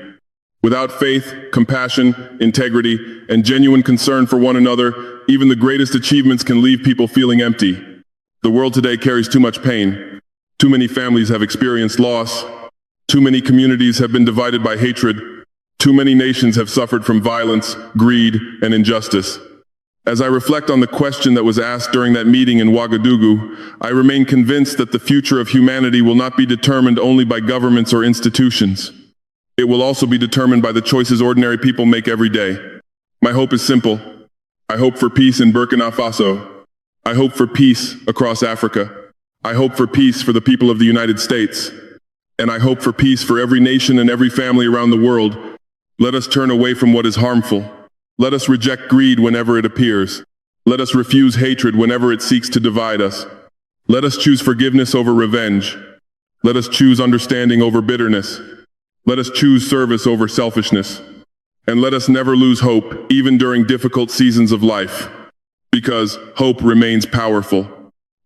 Without faith, compassion, integrity, and genuine concern for one another, even the greatest achievements can leave people feeling empty. The world today carries too much pain. Too many families have experienced loss. Too many communities have been divided by hatred. Too many nations have suffered from violence, greed, and injustice. As I reflect on the question that was asked during that meeting in Ouagadougou, I remain convinced that the future of humanity will not be determined only by governments or institutions. It will also be determined by the choices ordinary people make every day. My hope is simple. I hope for peace in Burkina Faso. I hope for peace across Africa. I hope for peace for the people of the United States. And I hope for peace for every nation and every family around the world. Let us turn away from what is harmful. Let us reject greed whenever it appears. Let us refuse hatred whenever it seeks to divide us. Let us choose forgiveness over revenge. Let us choose understanding over bitterness. Let us choose service over selfishness. And let us never lose hope, even during difficult seasons of life. Because hope remains powerful.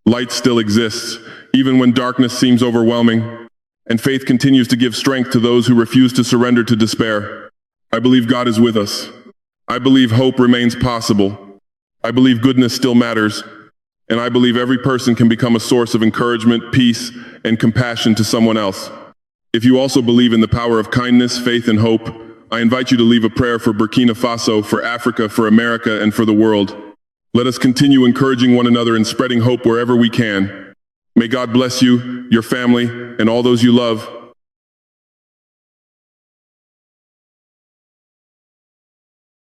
Light still exists, even when darkness seems overwhelming. And faith continues to give strength to those who refuse to surrender to despair. I believe God is with us. I believe hope remains possible. I believe goodness still matters. And I believe every person can become a source of encouragement, peace, and compassion to someone else. If you also believe in the power of kindness, faith, and hope, I invite you to leave a prayer for Burkina Faso, for Africa, for America, and for the world. Let us continue encouraging one another and spreading hope wherever we can. May God bless you, your family, and all those you love.